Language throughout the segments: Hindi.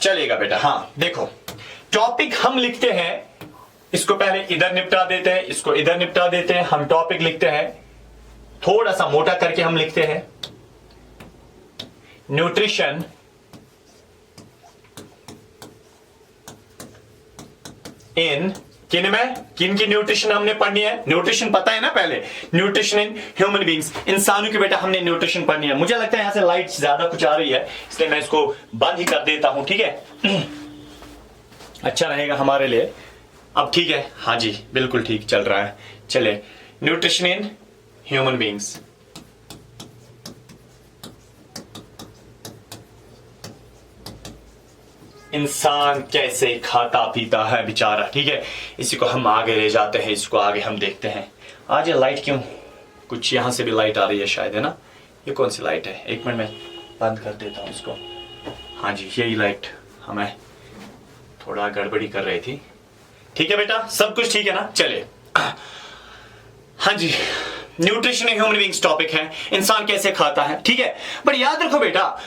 चलेगा बेटा। हाँ देखो, टॉपिक हम लिखते हैं, इसको पहले इधर निपटा देते हैं, इसको इधर निपटा देते हैं। हम टॉपिक लिखते हैं, थोड़ा सा मोटा करके हम लिखते हैं, न्यूट्रिशन इन किन में, किन की न्यूट्रिशन हमने पढ़नी है? न्यूट्रिशन पता है ना पहले, न्यूट्रिशन इन ह्यूमन बींग्स, इंसानों की बेटा हमने न्यूट्रिशन पढ़नी है। मुझे लगता है यहां से लाइट ज्यादा कुछ आ रही है, इसलिए मैं इसको बंद ही कर देता हूं, ठीक है? अच्छा रहेगा हमारे लिए। अब ठीक है, हाँ जी बिल्कुल ठीक चल रहा है। चले, न्यूट्रिशन इन ह्यूमन बींग्स। इंसान कैसे खाता पीता है बेचारा, ठीक है? इसी को हम आगे ले जाते हैं, इसको आगे हम देखते हैं। आज ये लाइट क्यों, कुछ यहां से भी लाइट आ रही है शायद, है ना? ये कौन सी लाइट है? एक मिनट में बंद कर देता हूं इसको। हाँ जी, यही लाइट हमें थोड़ा गड़बड़ी कर रही थी। ठीक है बेटा, सब कुछ ठीक है ना? चले, हाँ जी, न्यूट्रिशन ह्यूमन बींग्स टॉपिक है, इंसान कैसे खाता है, ठीक है? बट याद रखो बेटा,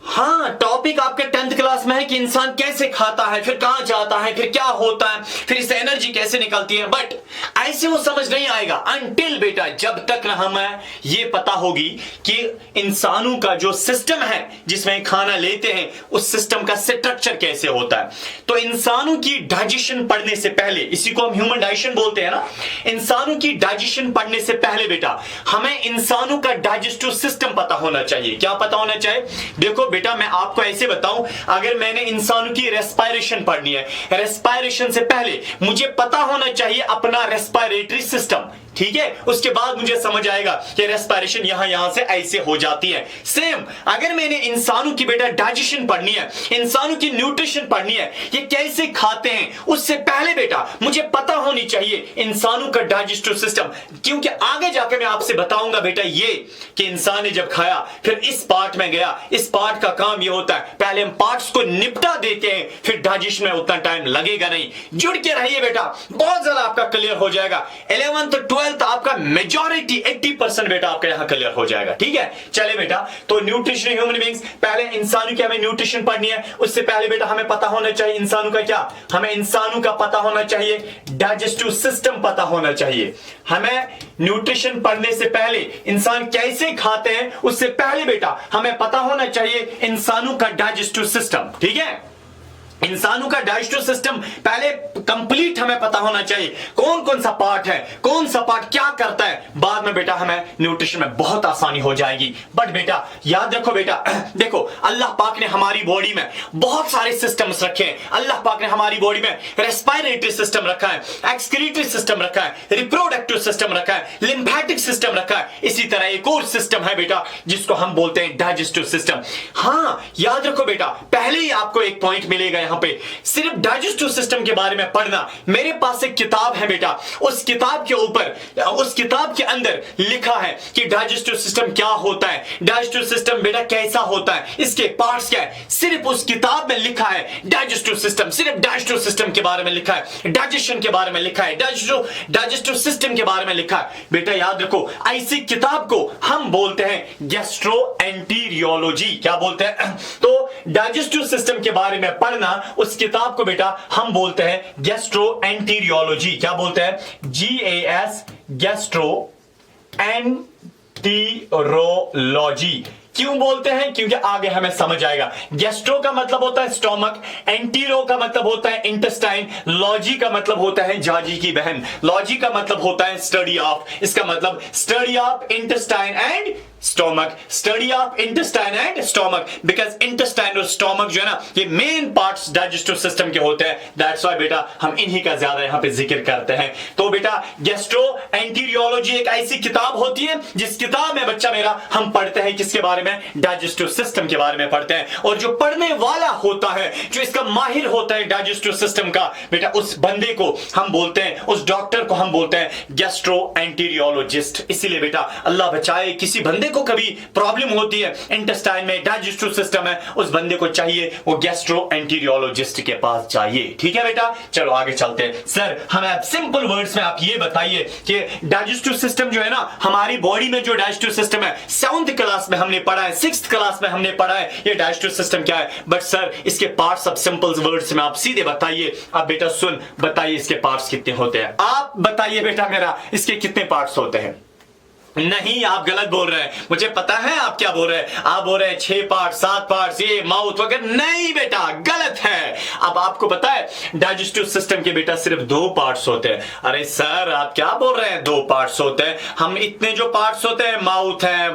हाँ टॉपिक आपके 10th क्लास में है कि इंसान कैसे खाता है, फिर कहां जाता है, फिर क्या होता है, फिर इससे एनर्जी कैसे निकलती है। बट ऐसे वो समझ नहीं आएगा अनटिल बेटा जब तक ना हमें ये पता होगी कि इंसानों का जो सिस्टम है जिसमें खाना लेते हैं, उस सिस्टम का स्ट्रक्चर कैसे होता है। तो इंसानों की डाइजेशन पढ़ने से पहले, इसी को हम ह्यूमन डाइजेशन बोलते हैं ना, इंसानों की डाइजेशन पढ़ने से पहले बेटा हमें इंसानों का डाइजेस्टिव सिस्टम पता होना चाहिए। क्या पता होना चाहिए? देखो बेटा, मैं आपको ऐसे बताऊं, अगर मैंने इंसानों की रेस्पिरेशन पढ़नी है, रेस्पिरेशन से पहले मुझे पता होना चाहिए अपना रेस्पिरेटरी सिस्टम, ठीक है? उसके बाद मुझे समझ आएगा कि रेस्पिरेशन यहां से ऐसे हो जाती है। सेम अगर मैंने इंसानों की बेटा डाइजेशन पढ़नी है, इंसानों की न्यूट्रिशन पढ़नी है, ये कैसे खाते हैं, उससे पहले बेटा मुझे पता होनी चाहिए इंसानों का डाइजेस्टिव सिस्टम। क्योंकि आगे जाकर मैं आपसे बताऊंगा बेटा ये कि इंसान ने जब खाया फिर इस पार्ट में गया, इस पार्ट का काम ये होता है, पहले हम पार्ट्स को निपटा देते हैं, फिर डाइजेशन में उतना टाइम लगेगा नहीं। जुड़ के रहिए बेटा, बहुत ज्यादा आपका क्लियर हो जाएगा। 11th 12th आपका मेजॉरिटी 80% बेटा आपका यहां क्लियर हो जाएगा, ठीक है? चले बेटा, तो न्यूट्रिशन ह्यूमन बींग्स, पहले इंसानों की हमें न्यूट्रिशन पढ़नी है, उससे पहले बेटा हमें पता होना चाहिए इंसानों का क्या, हमें इंसानों का पता होना चाहिए डाइजेस्टिव सिस्टम पता होना चाहिए। हमें न्यूट्रिशन पढ़ने से पहले इंसान कैसे खाते हैं, उससे पहले बेटा हमें पता होना चाहिए इंसानों का डाइजेस्टिव सिस्टम, ठीक है? इंसानों का डाइजेस्टिव सिस्टम पहले कंप्लीट हमें पता होना चाहिए, कौन कौन सा पार्ट है, कौन सा पार्ट क्या करता है। बाद में बेटा हमें न्यूट्रिशन में बहुत आसानी हो जाएगी। बट बेटा याद रखो बेटा, देखो अल्लाह पाक ने हमारी बॉडी में बहुत सारे सिस्टम्स रखे हैं। अल्लाह पाक ने हमारी बॉडी में रेस्पिरेटरी सिस्टम रखा है, एक्सक्रीटरी सिस्टम रखा है, रिप्रोडक्टिव सिस्टम रखा है, लिम्फेटिक सिस्टम रखा है। इसी तरह एक और सिस्टम है बेटा जिसको हम बोलते हैं डाइजेस्टिव सिस्टम। हाँ याद रखो बेटा, पहले ही आपको एक पॉइंट मिलेगा यहां पे, सिर्फ डाइजेस्टिव सिस्टम के बारे में पढ़ना। मेरे पास एक किताब है बेटा, उस किताब के ऊपर, उस किताब के अंदर लिखा है कि डाइजेस्टिव सिस्टम क्या होता है, डाइजेस्टिव सिस्टम बेटा कैसा होता है, इसके पार्ट्स क्या है। सिर्फ उस किताब में लिखा है डाइजेस्टिव सिस्टम, सिर्फ डाइजेस्टिव सिस्टम के बारे में लिखा है, डाइजेशन के बारे में लिखा है, डाइजेस्टिव सिस्टम के बारे में लिखा है। बेटा याद रखो, ऐसी किताब को हम बोलते हैं गैस्ट्रोएंटेरियोलॉजी। क्या बोलते हैं? तो डाइजेस्टिव सिस्टम के बारे में पढ़ना, उस किताब को बेटा हम बोलते हैं गैस्ट्रोएंटेरियोलॉजी। क्या बोलते हैं? GAS, gastroenterology. क्यों बोलते हैं? क्योंकि आगे हमें समझ आएगा। गैस्ट्रो का मतलब होता है स्टोमक, एंटीरो का मतलब होता है इंटेस्टाइन, लॉजी का मतलब होता है जाजी की बहन, लॉजी का मतलब होता है स्टडी ऑफ। इसका मतलब study of intestine and stomach, study of intestine and stomach, because intestine और स्टोमक जो है ना, ये मेन पार्ट्स डाइजेस्टिव सिस्टम के होते हैं। दैट्स व्हाई बेटा हम इन्हीं का ज्यादा यहाँ पे जिक्र करते हैं। तो बेटा गैस्ट्रोएंटेरियोलॉजी एक ऐसी किताब होती है जिस किताब में बच्चा मेरा हम पढ़ते हैं किसके बारे में? डाइजेस्टिव सिस्टम के बारे में पढ़ते हैं। और जो पढ़ने वाला होता है, जो इसका माहिर होता है डाइजेस्टिव सिस्टम का, बेटा उस बंदे को हम बोलते हैं, उस डॉक्टर को हम बोलते हैं गैस्ट्रोएंटेरियोलॉजिस्ट। इसीलिए बेटा अल्लाह बचाए किसी बंदे को कभी प्रॉब्लम होती है इंटेस्टाइन में, डाइजेस्टिव सिस्टम है, उस बंदे को चाहिए वो गैस्ट्रोएंटेरोलॉजिस्ट के पास चाहिए। ठीक है बेटा, चलो आगे चलते हैं। सर हमें सिंपल वर्ड्स में आप ये बताइए कि डाइजेस्टिव सिस्टम जो है ना हमारी बॉडी में, जो डाइजेस्टिव सिस्टम है 7th क्लास में हमने पढ़ा है, 6th क्लास में हमने पढ़ा है ये डाइजेस्टिव सिस्टम क्या है, बट सर इसके पार्ट्स अब सिंपल वर्ड्स में आप सीधे बताइए। अब बेटा सुन, बताइए इसके पार्ट्स कितने होते हैं, आप बताइए बेटा मेरा इसके कितने पार्ट्स होते हैं। नहीं, आप गलत बोल रहे हैं, मुझे पता है आप क्या बोल रहे हैं, आप बोल रहे हैं 6 पार्ट 7 पार्ट, ये माउथ वगैरह। नहीं बेटा, गलत है। अब आपको पता है डाइजेस्टिव सिस्टम के बेटा सिर्फ 2 पार्ट्स होते हैं। अरे सर आप क्या बोल रहे हैं 2 पार्ट्स होते हैं, हम इतने जो पार्ट्स होते हैं, माउथ है,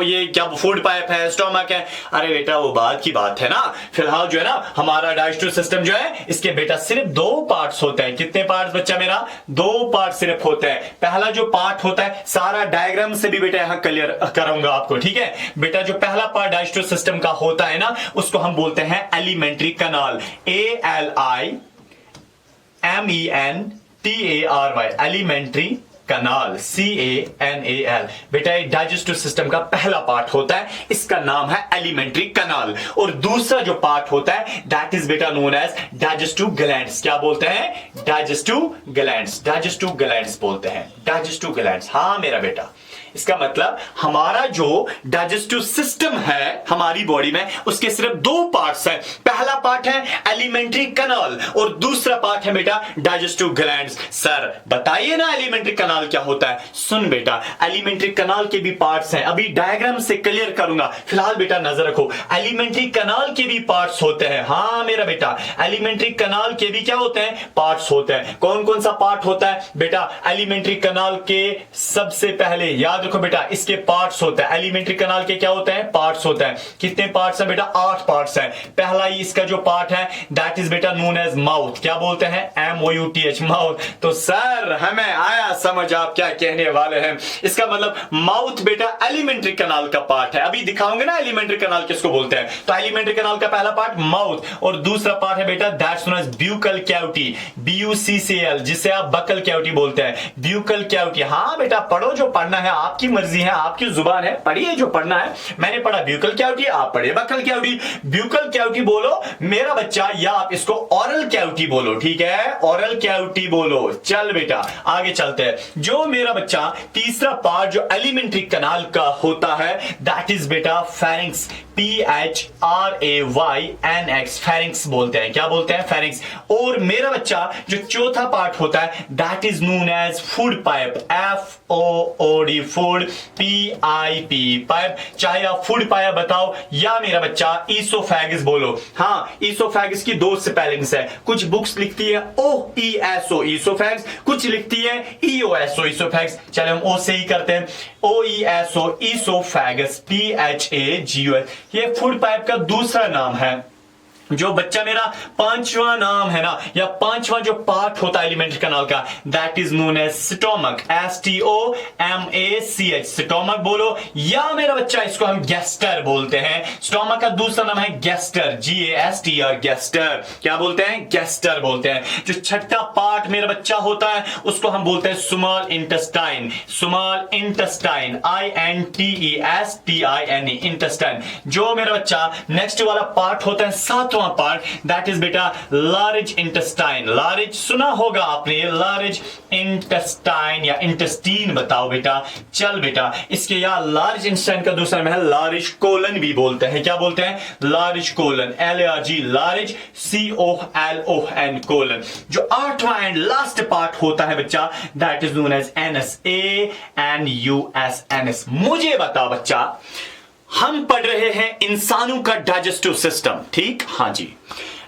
ये क्या फूड पाइप है, स्टोमक है। अरे बेटा वो बात की बात है ना, फिलहाल जो है ना हमारा डाइजेस्टिव सिस्टम जो है इसके बेटा सिर्फ 2 पार्ट्स होते हैं। कितने पार्ट्स बच्चा मेरा? 2 पार्ट सिर्फ होते हैं। पहला जो पार्ट होता है, सारा डायग्राम से भी बेटा यहां क्लियर करूंगा आपको। ठीक है बेटा, जो पहला पार्ट डाइजेस्टिव सिस्टम का होता है ना उसको हम बोलते हैं एलिमेंट्री कनाल, ALIMENTARY, एलिमेंट्री कनाल, CANAL। बेटा ये डाइजेस्टिव सिस्टम का पहला पार्ट होता है, इसका नाम है एलिमेंट्री कनाल। और दूसरा जो पार्ट होता है दैट इज बेटा नोन एज डाइजेस्टिव ग्लैंड्स। क्या बोलते हैं? डाइजेस्टिव ग्लैंड्स, डाइजेस्टिव ग्लैंड्स बोलते हैं, डाइजेस्टिव ग्लैंड्स। हाँ मेरा बेटा, इसका मतलब हमारा जो डाइजेस्टिव सिस्टम है हमारी बॉडी में उसके सिर्फ 2 पार्ट्स हैं। पहला पार्ट है एलिमेंट्री कनाल और दूसरा पार्ट है बेटा डाइजेस्टिव ग्लैंड्स। सर बताइए ना एलिमेंट्री कनाल क्या होता है। सुन बेटा, एलिमेंट्री कनाल के भी पार्ट्स हैं, अभी डायग्राम से क्लियर करूंगा, फिलहाल बेटा नजर रखो। एलिमेंट्री कनाल के भी पार्ट्स होते हैं। हाँ मेरा बेटा, एलिमेंट्री कनाल के भी क्या होते हैं? पार्ट्स होते हैं। कौन कौन सा पार्ट होता है बेटा एलिमेंट्री कनाल के? सबसे पहले याद रखो बेटा, इसके पार्ट्स होते हैं। एलिमेंट्री कनाल के क्या होते हैं? पार्ट्स होते हैं। कितने पार्ट्स हैं बेटा? 8 पार्ट्स हैं। पहला ही इसका जो पार्ट है दैट इज बेटा नोन एज माउथ। क्या बोलते हैं? MOUTH, mouth. तो सर हमें आया समझ आप क्या कहने वाले हैं। इसका मतलब माउथ बेटा एलिमेंट्री कनाल का पार्ट है। अभी दिखाऊंगे ना एलिमेंट्री कनाल किसको बोलते हैं। तो एलिमेंट्री कनाल का पहला पार्ट माउथ और दूसरा पार्ट है बेटा that's known as buccal cavity, BUCCL, जिसे आप बकल कैविटी बोलते हैं, ब्यूकल कैविटी। हाँ बेटा पढ़ो, जो पढ़ना है आपकी मर्जी है, आपकी जुबान है, पढ़िए जो पढ़ना है। मैंने पढ़ा ब्यूकल कैविटी, आप पढ़िए बकल कैविटी। ब्यूकल कैविटी बोलो मेरा बच्चा, या आप इसको ओरल कैविटी बोलो। ठीक है, ओरल कैविटी बोलो। चल बेटा आगे चलते हैं। जो मेरा बच्चा तीसरा पार्ट जो एलिमेंट्री कनाल का होता है दैट इज बेटा फेरिंक्स, PHRAYNX, फेरिंक्स बोलते हैं। क्या बोलते हैं? फेरिंक्स। और मेरा बच्चा जो चौथा पार्ट होता है that is known as food pipe, FOOD, food, PIP, pipe. चाहे आप फूड पाइप बताओ या मेरा बच्चा ईसोफेगस बोलो। हाँ, ईसोफेगस की 2 स्पेलिंग्स है, कुछ बुक्स लिखती है OESO ईसोफेगस, कुछ लिखती है EOSO ईसोफेगस। चले हम O से ही करते हैं, OESO ईसोफेगस, PHAGOS। ये फूड पाइप का दूसरा नाम है। जो बच्चा मेरा 5वां नाम है ना, या 5वां जो पार्ट होता है एलिमेंट्री कनाल का that is known as stomach, STOMACH, stomach बोलो, या मेरा बच्चा इसको हम गैस्टर बोलते हैं। स्टोमक का दूसरा नाम है गैस्टर, GASTR, गैस्टर। क्या बोलते हैं? गैस्टर बोलते हैं। जो छठा पार्ट मेरा बच्चा होता है उसको हम बोलते हैं small intestine, small intestine, INTESTINE, intestine. जो मेरा बच्चा नेक्स्ट वाला पार्ट होता है 7वां पार्ट दैट इज बेटा लार्ज इंटेस्टाइन। लार्ज सुना होगा आपने, लार्ज इंटेस्टाइन या इंटेस्टीन बताओ बेटा। चल बेटा, इसके या लार्ज इंटेस्टाइन का दूसरा नाम है लार्ज कोलन भी बोलते हैं। क्या बोलते हैं? Large colon, LARG, large, COLON, colon. जो 8वां एंड लास्ट पार्ट होता है बच्चा that is known as NS, ANUS, NS। मुझे बता बच्चा, हम पढ़ रहे हैं इंसानों का डाइजेस्टिव सिस्टम, ठीक? हाँ जी,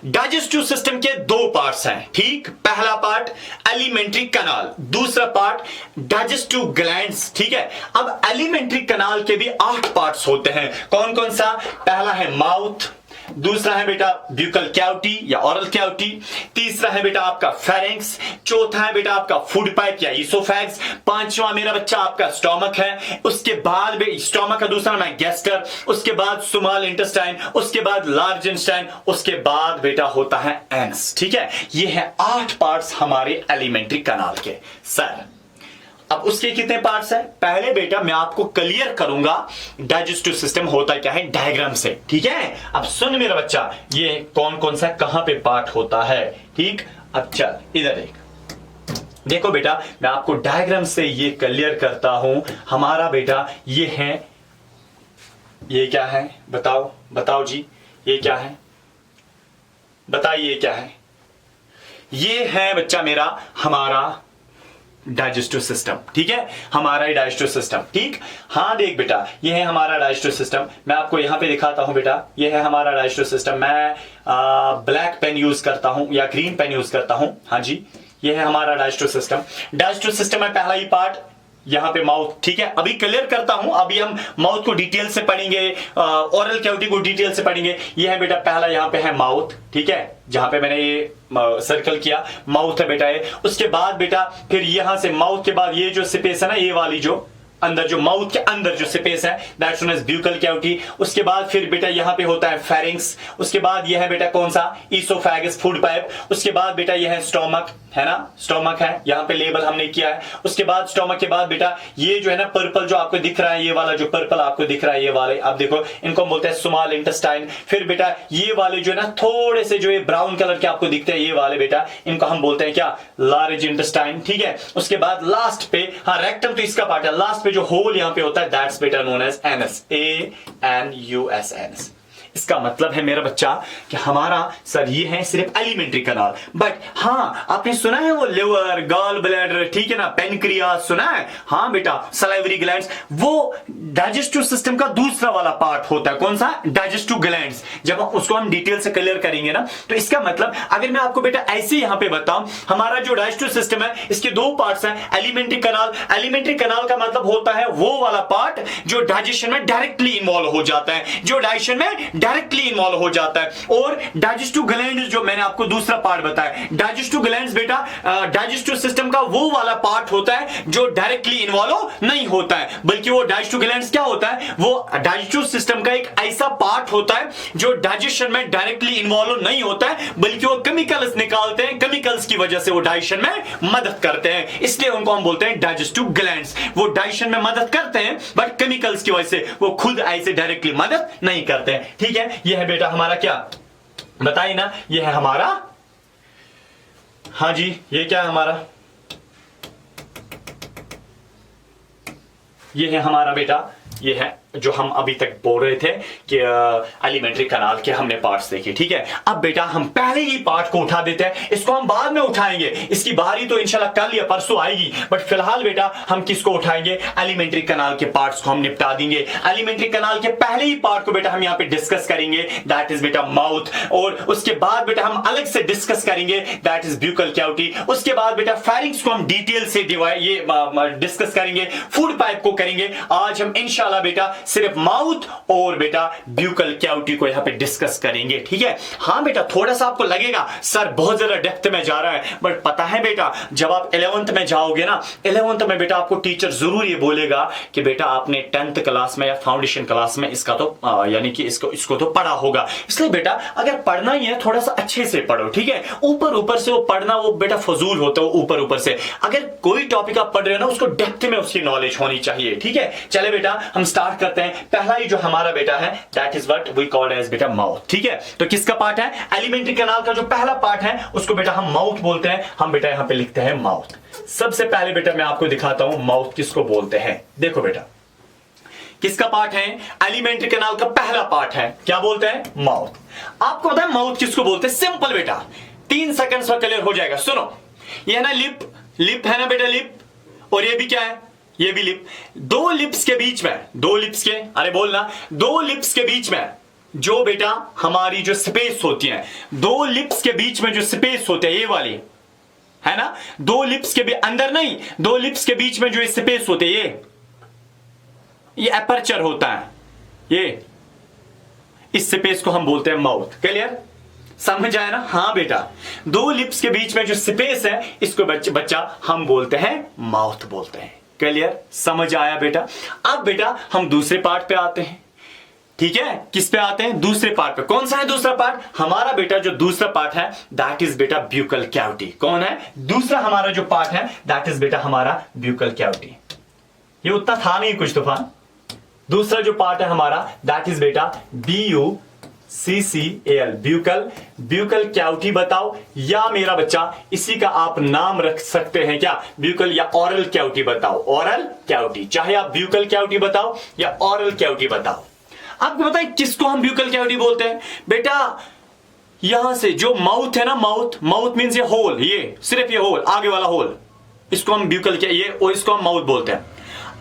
डाइजेस्टिव सिस्टम के 2 पार्ट्स हैं, ठीक? पहला पार्ट एलिमेंट्री कनाल, दूसरा पार्ट डाइजेस्टिव ग्लैंड्स, ठीक है? अब एलिमेंट्री कनाल के भी 8 पार्ट्स होते हैं। कौन कौन सा? पहला है माउथ, दूसरा है बेटा ब्यूकल कैविटी या ओरल कैविटी, तीसरा है बेटा आपका फेरिंक्स, चौथा है बेटा आपका फूड पाइप या ईसोफेगस, 5वां मेरा बच्चा आपका स्टोमक है, उसके बाद स्टोमक का दूसरा नाम है गैस्टर, उसके बाद स्मॉल इंटेस्टाइन, उसके बाद लार्ज इंटेस्टाइन, उसके बाद बेटा होता है एनस। ठीक है, ये है 8 पार्ट्स हमारे एलिमेंट्री कनाल के। सर अब उसके कितने पार्ट्स हैं? पहले बेटा मैं आपको क्लियर करूंगा डाइजेस्टिव सिस्टम होता क्या है डायग्राम से, ठीक है। अब सुन मेरा बच्चा, ये कौन कौन सा कहां पे पार्ट होता है, ठीक। अब चल इधर देख, देखो बेटा मैं आपको डायग्राम से ये क्लियर करता हूं। हमारा बेटा ये है, ये क्या है बताओ, बताओ जी, ये क्या है बताइए, क्या है? ये है बच्चा मेरा हमारा डाइजेस्टिव सिस्टम, ठीक है, हमारा डाइजेस्टिव सिस्टम, ठीक। हाँ देख बेटा, ये है हमारा डाइजेस्टिव सिस्टम। मैं आपको यहां पे दिखाता हूं बेटा, ये है हमारा डाइजेस्टिव सिस्टम। मैं ब्लैक पेन यूज करता हूं या ग्रीन पेन यूज करता हूं, हाँ जी, ये है हमारा डाइजेस्टिव सिस्टम। डाइजेस्टिव सिस्टम है पहला ही पार्ट, यहां पे माउथ, ठीक है। अभी क्लियर करता हूं, अभी हम माउथ को डिटेल से पढ़ेंगे, ओरल कैविटी को डिटेल से पढ़ेंगे। ये है बेटा पहला, यहां पे है माउथ, ठीक है, जहां पे मैंने ये सर्कल किया माउथ है बेटा ये। उसके बाद बेटा फिर यहां से माउथ के बाद ये जो स्पेस है ना, ये वाली जो अंदर, जो माउथ के अंदर जो स्पेस है, that's known as buccal cavity. उसके बाद फिर बेटा यहां पे होता है फेरिंक्स। उसके बाद यह है बेटा कौन सा, ईसोफेगस, फूड पाइप। उसके बाद बेटा यह है स्टोमक, है ना, स्टोमक है, यहां पे लेबल हमने किया है। उसके बाद स्टोमक के बाद बेटा ये जो है ना पर्पल जो आपको दिख रहा है, ये वाला जो पर्पल आपको दिख रहा है, ये वाले आप देखो, इनको बोलते हैं स्मॉल इंटेस्टाइन। फिर बेटा ये वाले जो है ना थोड़े से जो ये ब्राउन कलर के आपको दिखते हैं, ये वाले बेटा इनको हम बोलते हैं क्या, लार्ज इंटेस्टाइन, ठीक है। उसके बाद लास्ट पे, हाँ रेक्टम तो इसका पार्ट है, लास्ट पे जो होल यहां पे होता है दैट्स बेटा known as anus, ANUS, anus. इसका मतलब है मेरा बच्चा कि हमारा सर ये है सिर्फ एलिमेंट्री कनाल, बट हाँ आपने सुना है वो लिवर, गॉल ब्लैडर, ठीक है ना, पेनक्रियास सुना है, हाँ बेटा सलाइवरी ग्लैंड्स, वो डाइजेस्टिव सिस्टम का दूसरा वाला पार्ट होता है। कौन सा, डाइजेस्टिव ग्लैंड्स। जब उसको हम डिटेल से क्लियर करेंगे ना, तो इसका मतलब अगर मैं आपको बेटा ऐसे यहां पे बताऊं, हमारा जो डाइजेस्टिव सिस्टम है इसके दो पार्ट्स हैं, एलिमेंट्री कनाल। एलिमेंट्री कनाल का मतलब होता है वो वाला पार्ट जो डाइजेशन में डायरेक्टली इन्वॉल्व हो जाता है, जो डाइजेशन में डायरेक्टली इन्वॉल्व हो जाता है। और डाइजेस्टिव ग्लैंड्स जो मैंने आपको दूसरा पार्ट बताया, डाइजेस्टिव ग्लैंड्स बेटा डाइजेस्टिव सिस्टम का वो वाला पार्ट होता है जो डायरेक्टली इन्वॉल्व नहीं होता है, बल्कि वो डाइजेस्टिव ग्लैंड्स क्या होता है, वो डाइजेस्टिव सिस्टम का एक ऐसा पार्ट होता है जो डाइजेशन में डायरेक्टली इन्वॉल्व नहीं होता है, बल्कि वो केमिकल्स निकालते हैं, केमिकल्स की वजह से वो डाइजेशन में मदद करते हैं, इसलिए उनको हम बोलते हैं डाइजेस्टिव ग्लैंड्स। वो डाइजेशन में मदद करते हैं बट केमिकल्स की वजह से वो खुद ऐसे डायरेक्टली मदद नहीं करते हैं, ठीक है। ये है बेटा हमारा क्या, बताइए ना, ये है हमारा, हाँ जी, ये क्या है हमारा, ये है हमारा बेटा, ये है जो हम अभी तक बोल रहे थे कि एलिमेंट्री कनाल के हमने पार्ट्स देखे, ठीक है। अब बेटा हम पहले ही पार्ट को उठा देते हैं, इसको हम बाद में उठाएंगे, इसकी बारी तो इंशाल्लाह कल या परसों आएगी, बट फिलहाल बेटा हम किसको उठाएंगे, एलिमेंट्री कनाल के पार्ट्स को हम निपटा देंगे। एलिमेंट्री कनाल के पहले ही पार्ट को बेटा हम यहाँ पे डिस्कस करेंगे, दैट इज बेटा माउथ। और उसके बाद बेटा हम अलग से डिस्कस करेंगे, दैट इज ब्यूकल कैविटी। उसके बाद बेटा फेरिंक्स को हम डिटेल से डिस्कस करेंगे, फूड पाइप को करेंगे। आज हम इंशाल्लाह बेटा सिर्फ माउथ और बेटा ब्यूकल कैविटी को यहां पे डिस्कस करेंगे, ठीक है। हाँ बेटा थोड़ा सा आपको लगेगा सर बहुत ज्यादा डेप्थ में जा रहा है, बट पता है बेटा जब आप 11th में जाओगे ना, 11th में बेटा आपको टीचर जरूर ये बोलेगा कि बेटा आपने 10th क्लास में या फाउंडेशन क्लास में इसका तो यानी कि इसको तो पढ़ा होगा। इसलिए बेटा अगर पढ़ना ही है थोड़ा सा अच्छे से पढ़ो, ठीक है। ऊपर ऊपर से वो पढ़ना वो बेटा फजूल होता है, ऊपर ऊपर से। अगर कोई टॉपिक आप पढ़ रहे हो ना उसको डेप्थ में उसकी नॉलेज होनी चाहिए, ठीक है। चले बेटा हम स्टार्ट करते हैं। पहला ही जो हमारा बेटा है that is what we called as बेटा माउथ, ठीक है। तो किसका पार्ट है, एलिमेंट्री कनाल का जो पहला पार्ट है उसको बेटा हम माउथ बोलते हैं। हम बेटा यहां पे लिखते हैं माउथ। सबसे पहले बेटा मैं आपको दिखाता हूं माउथ किसको बोलते हैं। देखो बेटा किसका पार्ट है, एलिमेंट्री कनाल का पहला पार्ट है, क्या बोलते हैं, माउथ। आपको पता है माउथ किसको बोलते हैं, सिंपल बेटा 3 सेकंड्स में क्लियर हो जाएगा। सुनो, ये है ना लिप, लिप है ना बेटा लिप, और ये भी क्या है, ये भी लिप। दो लिप्स के बीच में, दो लिप्स के, अरे बोलना, दो लिप्स के बीच में जो बेटा हमारी जो स्पेस होती है, दो लिप्स के बीच में जो स्पेस होते हैं ये वाली है ना, दो लिप्स के भी अंदर नहीं, दो लिप्स के बीच में जो स्पेस होते हैं ये एपर्चर होता है, ये इस स्पेस को हम बोलते हैं माउथ। क्लियर, समझ आया ना। हाँ बेटा दो लिप्स के बीच में जो स्पेस है इसको बच्चा हम बोलते हैं माउथ बोलते हैं। क्लियर, समझ आया बेटा। अब बेटा हम दूसरे पार्ट पे आते हैं। ठीक है, किस पे आते हैं? दूसरे पार्ट पे। कौन सा है दूसरा पार्ट? हमारा बेटा जो दूसरा पार्ट है दैट इज बेटा ब्यूकल कैविटी। कौन है दूसरा हमारा जो पार्ट है? दैट इज बेटा हमारा ब्यूकल कैविटी। ये उतना था नहीं कुछ तूफान। दूसरा जो पार्ट है हमारा दैट इज बेटा BUCCAL, ब्यूकल। ब्यूकल कैविटी बताओ, या मेरा बच्चा इसी का आप नाम रख सकते हैं क्या? ब्यूकल या ऑरल कैविटी बताओ। ऑरल कैविटी, चाहे आप ब्यूकल कैविटी बताओ या ऑरल कैविटी बताओ। आपको पता है किसको हम ब्यूकल कैविटी बोलते हैं? बेटा यहां से जो माउथ है ना, माउथ मींस ये होल, ये सिर्फ ये होल, आगे वाला होल, इसको हम ब्यूकल के ये, और इसको हम माउथ बोलते हैं।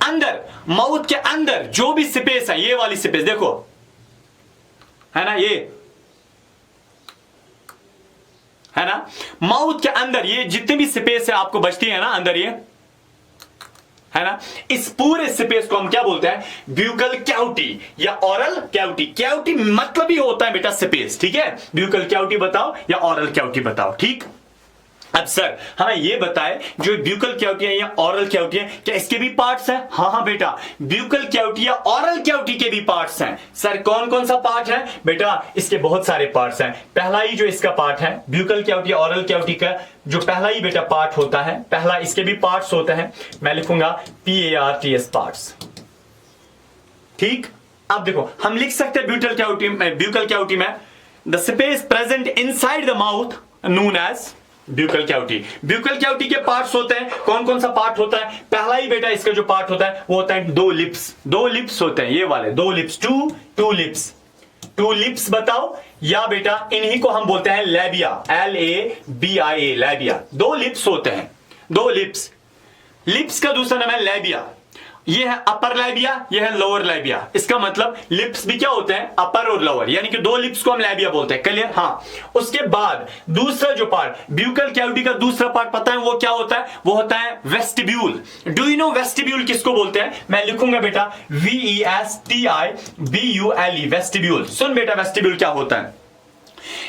अंदर, माउथ के अंदर जो भी स्पेस है, ये वाली स्पेस देखो, है ना, ये है ना, माउथ के अंदर ये जितनी भी स्पेस है आपको बचती है ना अंदर, ये है ना, इस पूरे स्पेस को हम क्या बोलते हैं? ब्यूकल कैविटी या ऑरल कैविटी। कैविटी मतलब ही होता है बेटा स्पेस, ठीक है? ब्यूकल कैविटी बताओ या ऑरल कैविटी बताओ, ठीक? अब सर हमें ये बताए जो ब्यूकल कैविटी है या ऑरल कैविटी है, क्या इसके भी पार्ट्स हैं? हाँ बेटा, ब्यूकल कैविटी या ऑरल कैविटी के भी पार्ट्स हैं। सर कौन कौन सा पार्ट है? बेटा इसके बहुत सारे पार्ट्स हैं। पहला ही जो इसका पार्ट है ब्यूकल कैविटी ऑरल कैविटी का, जो पहला ही बेटा पार्ट होता है, पहला इसके भी पार्ट्स होते हैं, मैं लिखूंगा PARTS, पार्ट्स, ठीक? अब देखो हम लिख सकते हैं ब्यूकल कैविटी में the space present inside the mouth known as buccal cavity. Buccal cavity के पार्ट्स होते हैं, कौन कौन सा पार्ट होता है? पहला ही बेटा इसका जो पार्ट होता है वो होता है दो लिप्स होते हैं, ये वाले दो लिप्स, टू लिप्स बताओ, या बेटा इन्हीं को हम बोलते हैं लैबिया, LABIA, लैबिया। दो लिप्स होते हैं, दो लिप्स का दूसरा नाम है लैबिया। ये है अपर लैबिया, ये है लोअर लैबिया। इसका मतलब लिप्स भी क्या होते हैं? अपर और लोअर, यानी कि दो लिप्स को हम लैबिया बोलते हैं, क्लियर? हाँ। उसके बाद दूसरा जो पार्ट ब्यूकल कैविटी का दूसरा पार्ट पता है वो क्या होता है? वो होता है vestibule. Do you know vestibule किसको बोलते हैं? मैं लिखूंगा बेटा VESTIBULE, वेस्टिब्यूल। सुन बेटा वेस्टिब्यूल क्या होता है?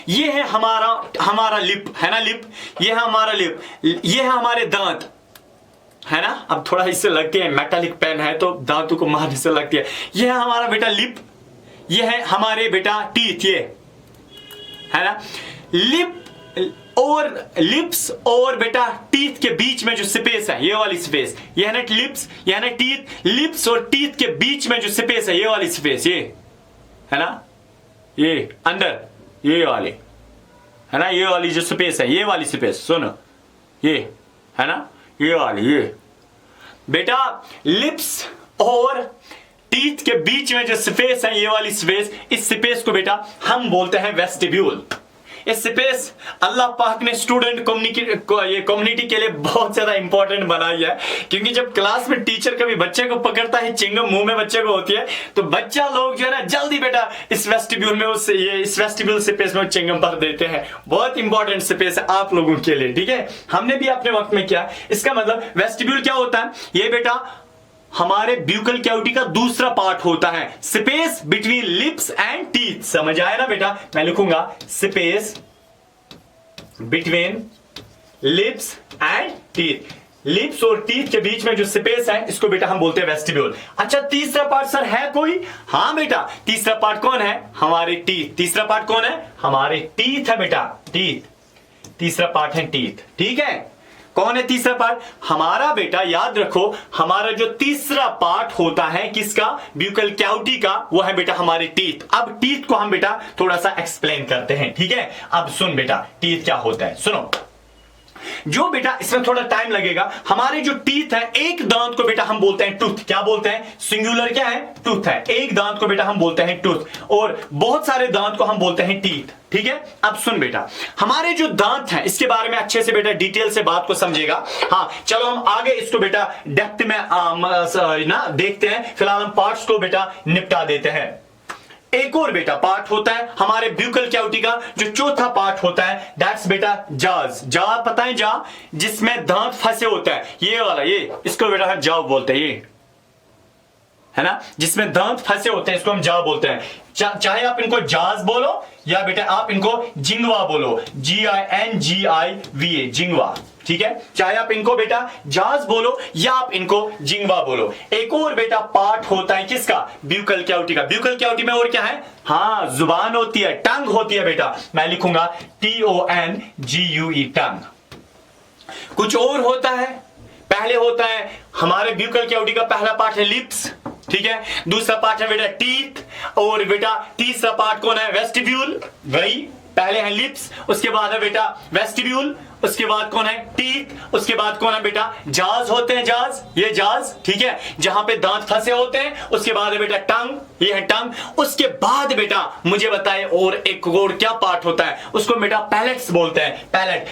ये है हमारा लिप, है ना, लिप, ये है हमारा लिप, ये है हमारे दांत, है ना। अब थोड़ा इससे लगती है, मेटालिक पेन है तो दांतों को मारने से लगती है। यह है हमारा बेटा लिप, यह है हमारे बेटा टीथ, ये है ना। लिप्स और बेटा टीथ के बीच में जो स्पेस है, ये वाली स्पेस, यह है ना लिप्स, यह है ना टीथ। लिप्स और टीथ के बीच में जो स्पेस है, ये वाली स्पेस, ये है ना, ये अंदर, ये वाली है ना, ये वाली जो स्पेस है, ये वाली स्पेस, सुनो, ये है ना, ये वाली, ये बेटा लिप्स और टीथ के बीच में जो स्पेस है, ये वाली स्पेस, इस स्पेस को बेटा हम बोलते हैं वेस्टिब्यूल। ये स्पेस अल्लाह पाक ने स्टूडेंट कम्युनिटी के लिए बहुत ज्यादा इंपॉर्टेंट बनाई है, क्योंकि जब क्लास में टीचर कभी बच्चे को पकड़ता है, चिंगम मुंह में बच्चे को होती है, तो बच्चा लोग जो है ना जल्दी बेटा इस वेस्टिब्यूल में इस वेस्टिब्यूल स्पेस में चिंगम भर देते हैं। बहुत इंपॉर्टेंट स्पेस है आप लोगों के लिए, ठीक है? हमने भी अपने वक्त में किया। इसका मतलब वेस्टिब्यूल क्या होता है? ये बेटा हमारे ब्यूकल कैविटी का दूसरा पार्ट होता है, space between lips and teeth. समझ आया ना बेटा? मैं लिखूंगा space between lips and teeth. Lips और टीथ के बीच में जो स्पेस है, इसको बेटा हम बोलते हैं वेस्टिब्यूल। अच्छा, तीसरा पार्ट सर है कोई? हाँ बेटा, तीसरा पार्ट कौन है? हमारे टीथ। तीसरा पार्ट कौन है? हमारे टीथ है बेटा, टीथ। तीसरा पार्ट है टीथ, ठीक है? कौन है तीसरा पार्ट? हमारा बेटा याद रखो, हमारा जो तीसरा पार्ट होता है किसका? ब्यूकल कैविटी का, वो है बेटा हमारे टीथ। अब टीथ को हम बेटा थोड़ा सा एक्सप्लेन करते हैं, ठीक है? अब सुन बेटा, टीथ क्या होता है, सुनो। जो बेटा इसमें थोड़ा टाइम लगेगा, हमारे जो टीथ है, एक दांत को बेटा हम बोलते हैं टूथ। क्या बोलते हैं? सिंगुलर क्या है? टूथ है। एक दांत को बेटा हम बोलते हैं टूथ, और बहुत सारे दांत को हम बोलते हैं टीथ, ठीक है? अब सुन बेटा, हमारे जो दांत हैं इसके बारे में अच्छे से बेटा डिटेल से बात को समझेगा। हाँ चलो हम आगे इसको बेटा डेप्थ में ना देखते हैं। फिलहाल हम पार्ट्स को बेटा निपटा देते हैं। एक और बेटा पार्ट होता है हमारे ब्यूकल कैविटी का, जो चौथा पार्ट होता है, दैट्स बेटा जाज। जा पता है? जा जिसमें दांत फंसे होते हैं, ये वाला, ये इसको बेटा हम जाव बोलते हैं, ये है ना, जिसमें दांत फंसे होते हैं, इसको हम जाव बोलते हैं। चाहे आप इनको जाज बोलो या बेटा आप इनको जिंगवा बोलो, GINGIVA, जिंगवा, ठीक है, चाहे आप इनको बेटा जाज बोलो या आप इनको जिंगवा बोलो। एक और बेटा पार्ट होता है किसका, ब्यूकल कैविटी का। ब्यूकल कैविटी में और क्या है, हाँ जुबान होती है, टंग होती है बेटा, मैं लिखूंगा TONGUE टंग। कुछ और होता है, पहले होता है हमारे ब्यूकल कैविटी का पहला पार्ट है लिप्स, ठीक है, दूसरा पार्ट है बेटा टीथ, और बेटा तीसरा पार्ट कौन है, वेस्टिब्यूल। वही पहले है लिप्स, उसके बाद है बेटा वेस्टिब्यूल, उसके बाद कौन है टीथ, उसके बाद कौन है बेटा जाज होते हैं, जाज, ये जाज, ठीक है, जहां पे दांत फंसे होते हैं। उसके बाद है बेटा टंग, ये है टंग। उसके बाद बेटा मुझे बताए और एक और क्या पार्ट होता है, उसको बेटा पैलेट्स बोलते हैं, पैलेट,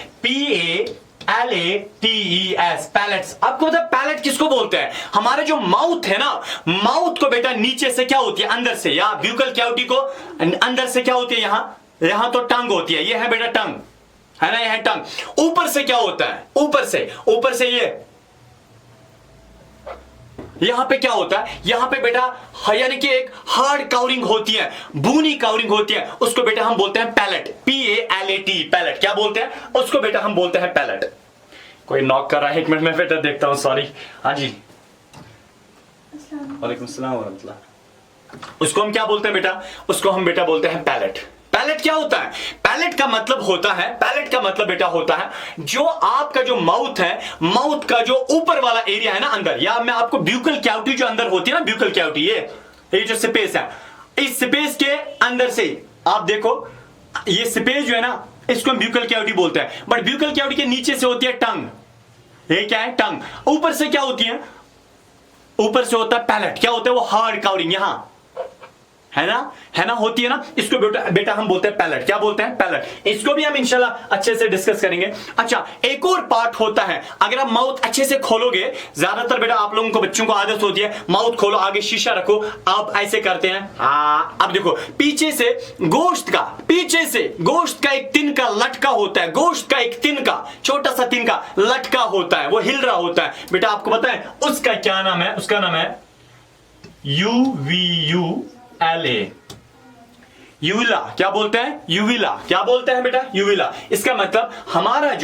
PALATES, पैलेट्स। आपको पता है पैलेट किसको बोलते हैं, हमारे जो माउथ है ना, माउथ को बेटा नीचे से क्या होती है, अंदर से, या ब्यूकल कैविटी को अंदर से क्या होती है, यहां तो टंग होती है, ये है बेटा टंग, है ना, ये है टंग। ऊपर से क्या होता है, ऊपर से ये यहां पे क्या होता है, यहां पे बेटा यानी कि एक हार्ड कवरिंग होती है, बूनी कवरिंग होती है, उसको बेटा हम बोलते हैं पैलेट, PALAT, पैलेट। क्या बोलते हैं उसको बेटा, हम बोलते हैं पैलेट। कोई नॉक कर रहा है, एक मिनट में बेटा देखता हूं, सॉरी। हाँ जी, वालेकुम सलाम वरहमतुल्लाह। उसको हम क्या बोलते हैं बेटा, उसको हम बेटा बोलते हैं पैलेट। पैलेट क्या होता है, पैलेट का मतलब होता है, पैलेट का मतलब बेटा होता है जो आपका जो माउथ है, माउथ का जो ऊपर वाला एरिया है ना अंदर, या मैं आपको ब्यूकल कैविटी जो अंदर होती है ना, ब्यूकल कैविटी, ये जो स्पेस है, इस स्पेस के अंदर से आप देखो, ये स्पेस जो है ना, इसको हम ब्यूकल कैविटी बोलते हैं। बट ब्यूकल कैविटी के नीचे से होती है टंग, ये क्या है टंग। ऊपर से क्या होती है, ऊपर से होता है पैलेट, क्या होता है वो हार्ड कवरिंग, यहां है ना होती है ना, इसको बेटा हम बोलते हैं पैलेट। क्या बोलते हैं, पैलेट। इसको भी हम इंशाल्लाह अच्छे से डिस्कस करेंगे। अच्छा, एक और पार्ट होता है, अगर आप माउथ अच्छे से खोलोगे, ज्यादातर बेटा आप लोगों को, बच्चों को आदत होती है माउथ खोलो, आगे शीशा रखो, आप ऐसे करते हैं। अब देखो पीछे से गोश्त का एक तिनका लटका होता है, गोश्त का एक तिनका, छोटा सा तिनका लटका होता है, वो हिल रहा होता है। बेटा आपको पता है उसका क्या नाम है, उसका नाम है UVULA, यूविला। क्या बोलते हैं, यूविला। क्या बोलते हैं बेटा, यूविला। इसका मतलब हमारा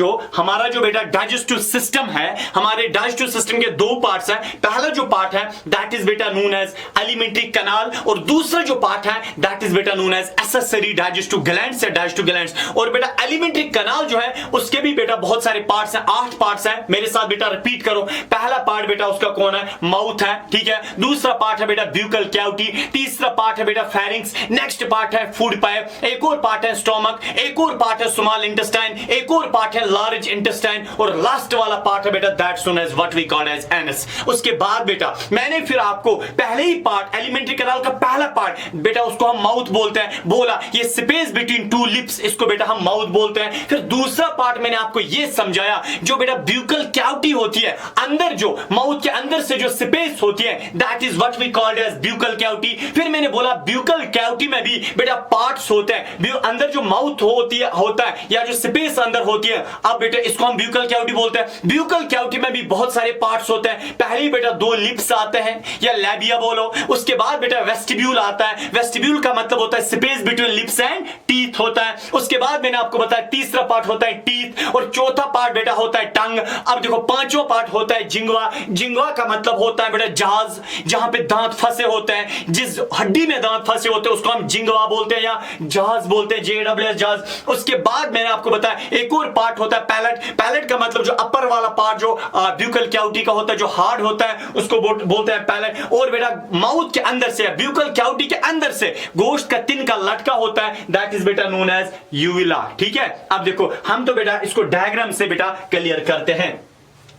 जो बेटा डाइजेस्टिव सिस्टम है, हमारे डाइजेस्टिव सिस्टम के दो पार्ट्स हैं। पहला जो पार्ट है दैट इज बेटा नोन एज एलिमेंट्री कैनाल, और दूसरा जो पार्ट है दैट इज बेटा known as accessory digestive glands या डाइजेस्टिव ग्लैंड्स। और बेटा एलिमेंट्री कैनाल जो है उसके भी बेटा बहुत सारे पार्ट्स हैं, 8 पार्ट्स हैं। मेरे साथ बेटा रिपीट करो। पहला पार्ट बेटा उसका कौन है, माउथ है, ठीक है। दूसरा पार्ट है बेटा ब्यूकल कैविटी, तीसरा पार्ट है बेटा फेरिंक्स, नेक्स्ट पार्ट है फूड पाइप, एक और पार्ट है स्टोमक, एक और पार्ट है स्मॉल इंटेस्टाइन, एक और पार्ट है लार्ज इंटेस्टाइन, और लास्ट वाला पार्ट है बेटा that's known as what we call as anus. उसके बाद बेटा मैंने फिर आपको पहले ही पार्ट एलिमेंट्री कैनाल का पहला पार्ट बेटा उसको हम माउथ बोलते हैं, बोला ये स्पेस बिटवीन टू लिप्स, इसको बेटा हम माउथ बोलते हैं। फिर दूसरा पार्ट मैंने आपको ये समझाया जो बेटा ब्यूकल कैविटी होती है, अंदर जो माउथ के अंदर से जो स्पेस होती है that is what we called as buccal cavity. फिर मैंने बोला ब्यूकल कैविटी में भी बेटा पार्ट्स होते हैं, अंदर जो माउथ होता है या जो स्पेस अंदर होती है, अब बेटा इसको हम ब्यूकल कैविटी बोलते हैं। ब्यूकल कैविटी में भी बहुत सारे पार्ट्स होते हैं। पहले बेटा 2 लिप्स आते हैं या लैबिया बोलो, उसके बाद बेटा वेस्टिब्यूल आता है। वेस्टिब्यूल का मतलब होता है space between lips and teeth होता है। उसके बाद मैंने आपको बताया तीसरा पार्ट होता है टीथ, और चौथा पार्ट बेटा होता है टंग। अब देखो पांचवा पार्ट होता है जिंगवा। जिंगवा का मतलब होता है बेटा जहाज, जहां पे दांत फंसे होते हैं, जिस हड्डी में दांत फंसे होते हैं उसको हम जिंगवा बोलते हैं या जहाज बोलते हैं, JWS जहाज। उसके बाद मैंने आपको बताया एक और पार्ट होता है पैलेट। पैलेट का मतलब जो अपर वाला पार्ट जो ब्यूकल कैविटी का होता है, जो हार्ड होता है, उसको बोलते हैं पैलेट। और बेटा माउथ के अंदर से, ब्यूकल कैविटी के अंदर से गोश्त का तिनका लटका होता है, दैट इज बेटा नोन एज यूविला। ठीक है, अब देखो हम तो बेटा इसको डायग्राम से बेटा क्लियर करते हैं।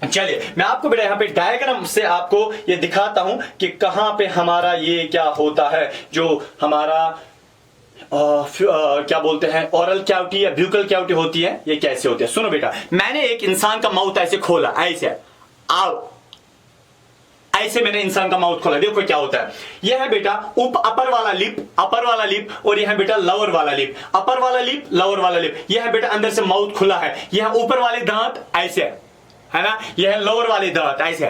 चलिए मैं आपको बेटा यहाँ पे डायग्राम से आपको ये दिखाता हूं कि कहां पे हमारा ये क्या होता है, जो हमारा क्या बोलते हैं ओरल कैविटी या ब्यूकल कैविटी होती है, ये कैसे होती है। सुनो बेटा, मैंने एक इंसान का माउथ ऐसे खोला, ऐसे मैंने इंसान का माउथ खोला, देखो क्या होता है। यह है बेटा अपर वाला लिप, और यह है बेटा लोअर वाला लिप। अपर वाला लिप, लोअर वाला लिप, यह है बेटा अंदर से माउथ खुला है। यह ऊपर वाले दांत ऐसे है ना, यह लोअर वाले दांत ऐसे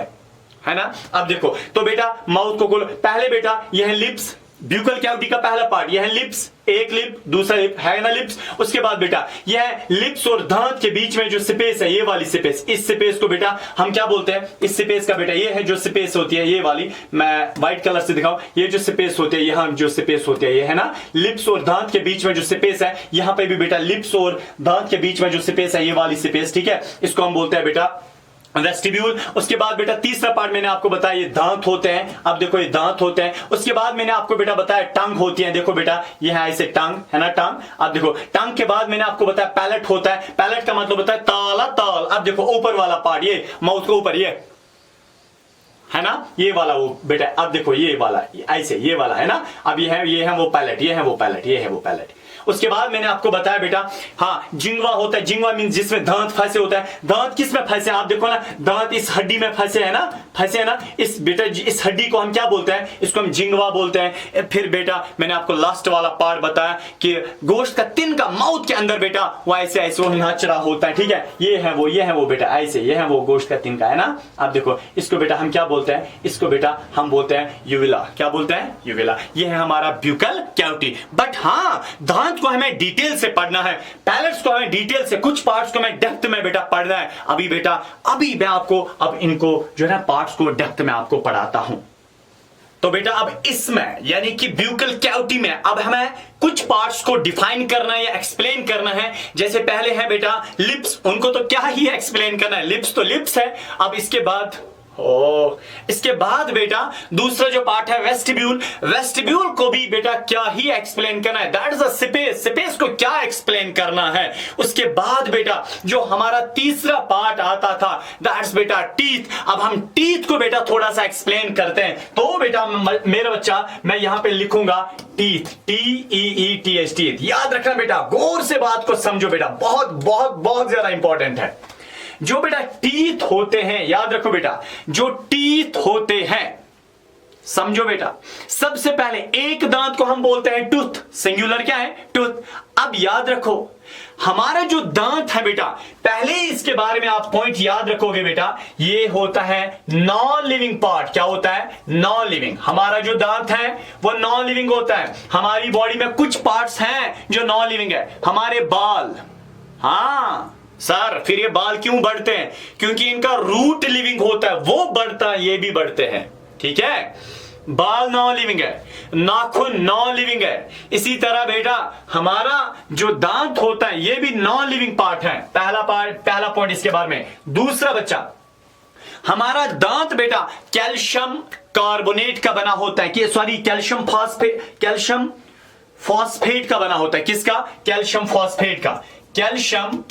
है ना। अब देखो तो बेटा माउथ को खोलो, पहले बेटा यह लिप्स, ब्यूकल कैविटी का पहला पार्ट यह है लिप्स, एक लिप दूसरा लिप है ना लिप्स। उसके बाद बेटा यह है लिप्स और दांत के बीच में जो स्पेस है, ये वाली स्पेस, इस स्पेस को बेटा हम क्या बोलते हैं, इस स्पेस का बेटा ये है जो स्पेस होती है, ये वाली मैं व्हाइट कलर से दिखाऊं, ये जो स्पेस होती है, यहां जो स्पेस होती है ये है ना लिप्स और दांत के बीच में जो स्पेस है, यहां पे भी बेटा लिप्स और दांत के बीच में जो स्पेस है, ये वाली स्पेस, ठीक है, इसको हम बोलते हैं बेटा वेस्टिब्यूल। उसके बाद बेटा तीसरा पार्ट मैंने आपको बताया ये दांत होते हैं। अब देखो ये दांत होते हैं। उसके बाद मैंने आपको बेटा बताया टंग होती है। देखो बेटा ये है ऐसे टंग है ना, टंग। अब देखो टंग के बाद मैंने आपको बताया पैलेट होता है। पैलेट का मतलब होता है ताला ताल। अब देखो ऊपर वाला पार्ट ये माउथ के ऊपर ये है ना, ये वाला वो बेटा। अब देखो ये वाला ऐसे ये वाला है ना। अब ये है वो पैलेट, ये है वो पैलेट, ये है वो पैलेट। उसके बाद मैंने आपको बताया बेटा हाँ जिंगवा होता है। जिंगवा मीन जिसमें दांत फंसे होता है। दांत किस में फंसे? आप देखो ना दांत इस हड्डी में फंसे है ना, फंसे है ना। इस बेटा इस हड्डी को हम क्या बोलते हैं? इसको हम जिंगवा बोलते हैं। फिर बेटा मैंने आपको लास्ट वाला पार्ट बताया कि गोश्त का तिनका माउथ के अंदर बेटा वो ऐसे ऐसे वो नाचरा होता है, ठीक है। ये है वो बेटा ऐसे, ये है वो गोश्त का तिनका है ना। आप देखो इसको बेटा हम क्या बोलते हैं? इसको बेटा हम बोलते हैं यूविला। क्या बोलते हैं? यूविला। ये है हमारा ब्यूकल कैविटी। बट हाँ दांत को हमें डिटेल से पढ़ना है, पैलेट्स को हमें डिटेल से, कुछ पार्ट्स को हमें डेप्थ में बेटा पढ़ना है। अभी मैं आपको अब इनको जो है ना पार्ट्स को डेप्थ में आपको पढ़ाता हूं। तो बेटा अब इसमें यानी कि ब्यूकल कैविटी में अब हमें कुछ पार्ट्स को डिफाइन करना है या एक्सप्लेन करना है। जैसे पहले है बेटा लिप्स, उनको तो क्या ही एक्सप्लेन करना है, लिप्स तो लिप्स है। अब इसके बाद बेटा दूसरा जो पार्ट है वेस्टिब्यूल। वेस्टिब्यूल को भी बेटा क्या ही एक्सप्लेन करना है, that is a space. Space को क्या एक्सप्लेन करना है। उसके बाद बेटा जो हमारा तीसरा पार्ट आता था दैट्स बेटा टीथ। अब हम टीथ को बेटा थोड़ा सा एक्सप्लेन करते हैं। तो बेटा मेरा बच्चा मैं यहां पे लिखूंगा टीथ, TEETH, टीथ। याद रखना बेटा, गौर से बात को समझो बेटा, बहुत बहुत बहुत ज्यादा इंपॉर्टेंट है। जो बेटा टीथ होते हैं, याद रखो बेटा, जो टीथ होते हैं समझो बेटा, सबसे पहले एक दांत को हम बोलते हैं टूथ, सिंगुलर क्या है? टूथ। अब याद रखो हमारा जो दांत है बेटा, पहले इसके बारे में आप पॉइंट याद रखोगे बेटा, ये होता है नॉन लिविंग पार्ट। क्या होता है? Non living. हमारा जो दांत है वो नॉन लिविंग होता है। हमारी बॉडी में कुछ पार्ट्स हैं जो नॉन लिविंग है। हमारे बाल, हाँ सर फिर ये बाल क्यों बढ़ते हैं? क्योंकि इनका रूट लिविंग होता है, वो बढ़ता है, ये भी बढ़ते हैं, ठीक है। बाल नॉन लिविंग है, नाखून नॉन लिविंग है। इसी तरह बेटा हमारा जो दांत होता है ये भी नॉन लिविंग पार्ट है। पहला पॉइंट इसके बारे में। दूसरा बच्चा हमारा दांत बेटा कैल्शियम कार्बोनेट का बना होता है, कि सॉरी कैल्शियम फॉस्फेट का बना होता है। किसका? कैल्शियम फॉस्फेट का। कैल्शियम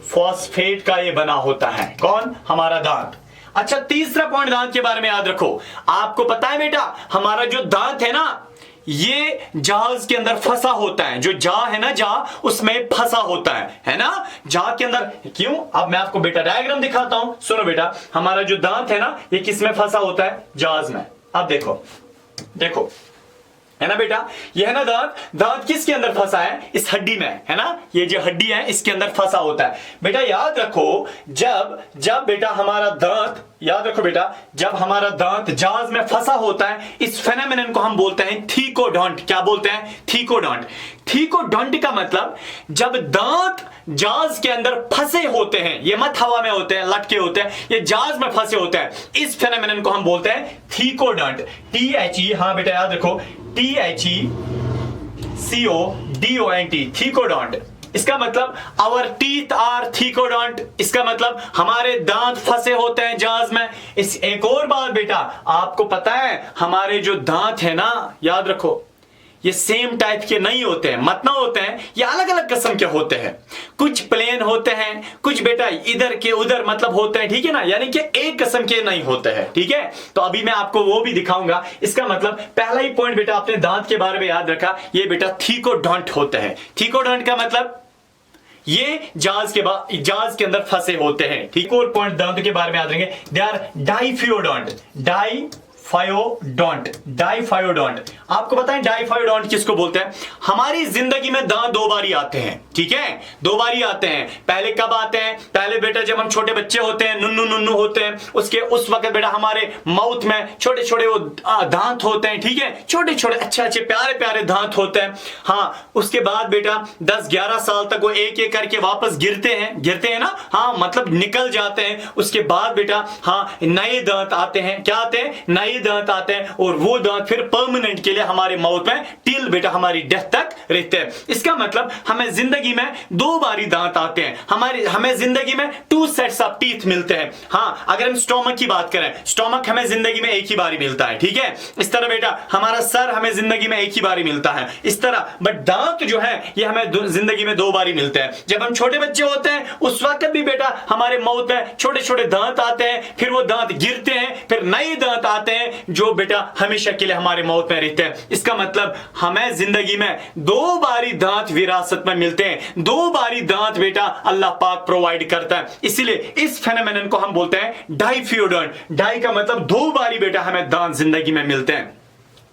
फॉस्फेट का ये बना होता है। कौन? हमारा दांत। अच्छा तीसरा पॉइंट दांत के बारे में याद रखो। आपको पता है बेटा हमारा जो दांत है ना ये जाज के अंदर फंसा होता है। जो जा है ना, जा उसमें फंसा होता है ना, जा के अंदर। क्यों? अब मैं आपको बेटा डायग्राम दिखाता हूं, सुनो बेटा। हमारा जो दांत है ना ये किस में फंसा होता है? जाज में। अब देखो है ना बेटा, ये है ना दांत किसके अंदर फंसा है? इस हड्डी में, है ना। ये जो हड्डी है इसके अंदर फंसा होता है। बेटा याद रखो जब बेटा हमारा दांत, याद रखो बेटा, जब हमारा दांत जाज में फंसा होता है इस फेनोमेनन को हम बोलते हैं थीकोडोंट। क्या बोलते हैं? थीकोडोंट। थीकोडोंट का मतलब जब दांत जाज के अंदर फंसे होते हैं, ये मत हवा में होते हैं, लटके होते हैं, ये जाज में फंसे होते हैं, इस फेनोमेनन को हम बोलते हैं थीकोडोंट। THE, हाँ बेटा याद रखो, THECODONT, थीकोडोंट। इसका मतलब आवर टीथ आर थीकोडोंट। इसका मतलब हमारे दांत फंसे होते हैं जाज में। एक और बात बेटा आपको पता है, हमारे जो दांत है ना, याद रखो ये सेम टाइप के नहीं होते हैं, मत ना होते हैं, ये अलग अलग किस्म के होते हैं। कुछ प्लेन होते हैं, कुछ बेटा इधर के उधर मतलब होते हैं, ठीक है ना, यानी कि एक किस्म के नहीं होते हैं, ठीक है। तो अभी मैं आपको वो भी दिखाऊंगा। इसका मतलब पहला ही पॉइंट बेटा आपने दांत के बारे में याद रखा, ये बेटा थीकोडोंट होते हैं। थीकोडोंट का मतलब ये जाज के अंदर फंसे होते हैं, ठीक। और पॉइंट दांत के बारे में याद रखेंगे, दे आर डाइफियोडोंट। डाइफायोडोंट। डाइफायोडोंट, आपको पता है डाइफायोडोंट किसको बोलते हैं? हमारी जिंदगी में दांत दो बारी आते हैं, ठीक है, दो बारी आते हैं। पहले कब आते हैं? पहले बेटा जब हम छोटे बच्चे होते हैं, नुन्नू नुन्नू होते हैं, उस वक्त बेटा हमारे माउथ में छोटे छोटे वो दांत होते हैं, ठीक है, छोटे छोटे अच्छे अच्छे प्यारे प्यारे दांत होते हैं। हाँ, उसके बाद बेटा 10-11 साल तक वो एक एक करके वापस गिरते हैं ना, हाँ, मतलब निकल जाते हैं। उसके बाद बेटा हाँ नए दांत आते हैं। क्या आते हैं? नए दांत आते हैं, और वो दांत फिर परमानेंट के लिए हमारे माउथ में टिल बेटा हमारी डेथ तक रहते हैं। इसका मतलब हमें जिंदगी में दो बारी दांत आते हैं, हमें जिंदगी में 2 सेट्स ऑफ टीथ मिलते हैं। हाँ, अगर हम स्टोमक की बात करें, स्टोमक हमें जिंदगी में एक ही बारी मिलता है, ठीक है। इस तरह बेटा हमारा सर हमें जिंदगी में एक ही बारी मिलता है, इस तरह। बट दांत जो है ये हमें जिंदगी में 2 बारी मिलते हैं। जब हम छोटे बच्चे होते हैं उस वक्त भी बेटा हमारे माउथ में छोटे छोटे दांत आते हैं, फिर वो दांत गिरते हैं, फिर नए दांत आते हैं जो बेटा हमेशा के लिए हमारे माउथ में रहते हैं। इसका मतलब हमें जिंदगी में 2 बारी दांत विरासत में मिलते हैं, 2 बारी दांत बेटा अल्लाह पाक प्रोवाइड करता है। इसीलिए इस फेनोमेनन को हम बोलते हैं डाइफायोडोंट। डाई का मतलब 2 बारी बेटा हमें दांत जिंदगी में मिलते हैं।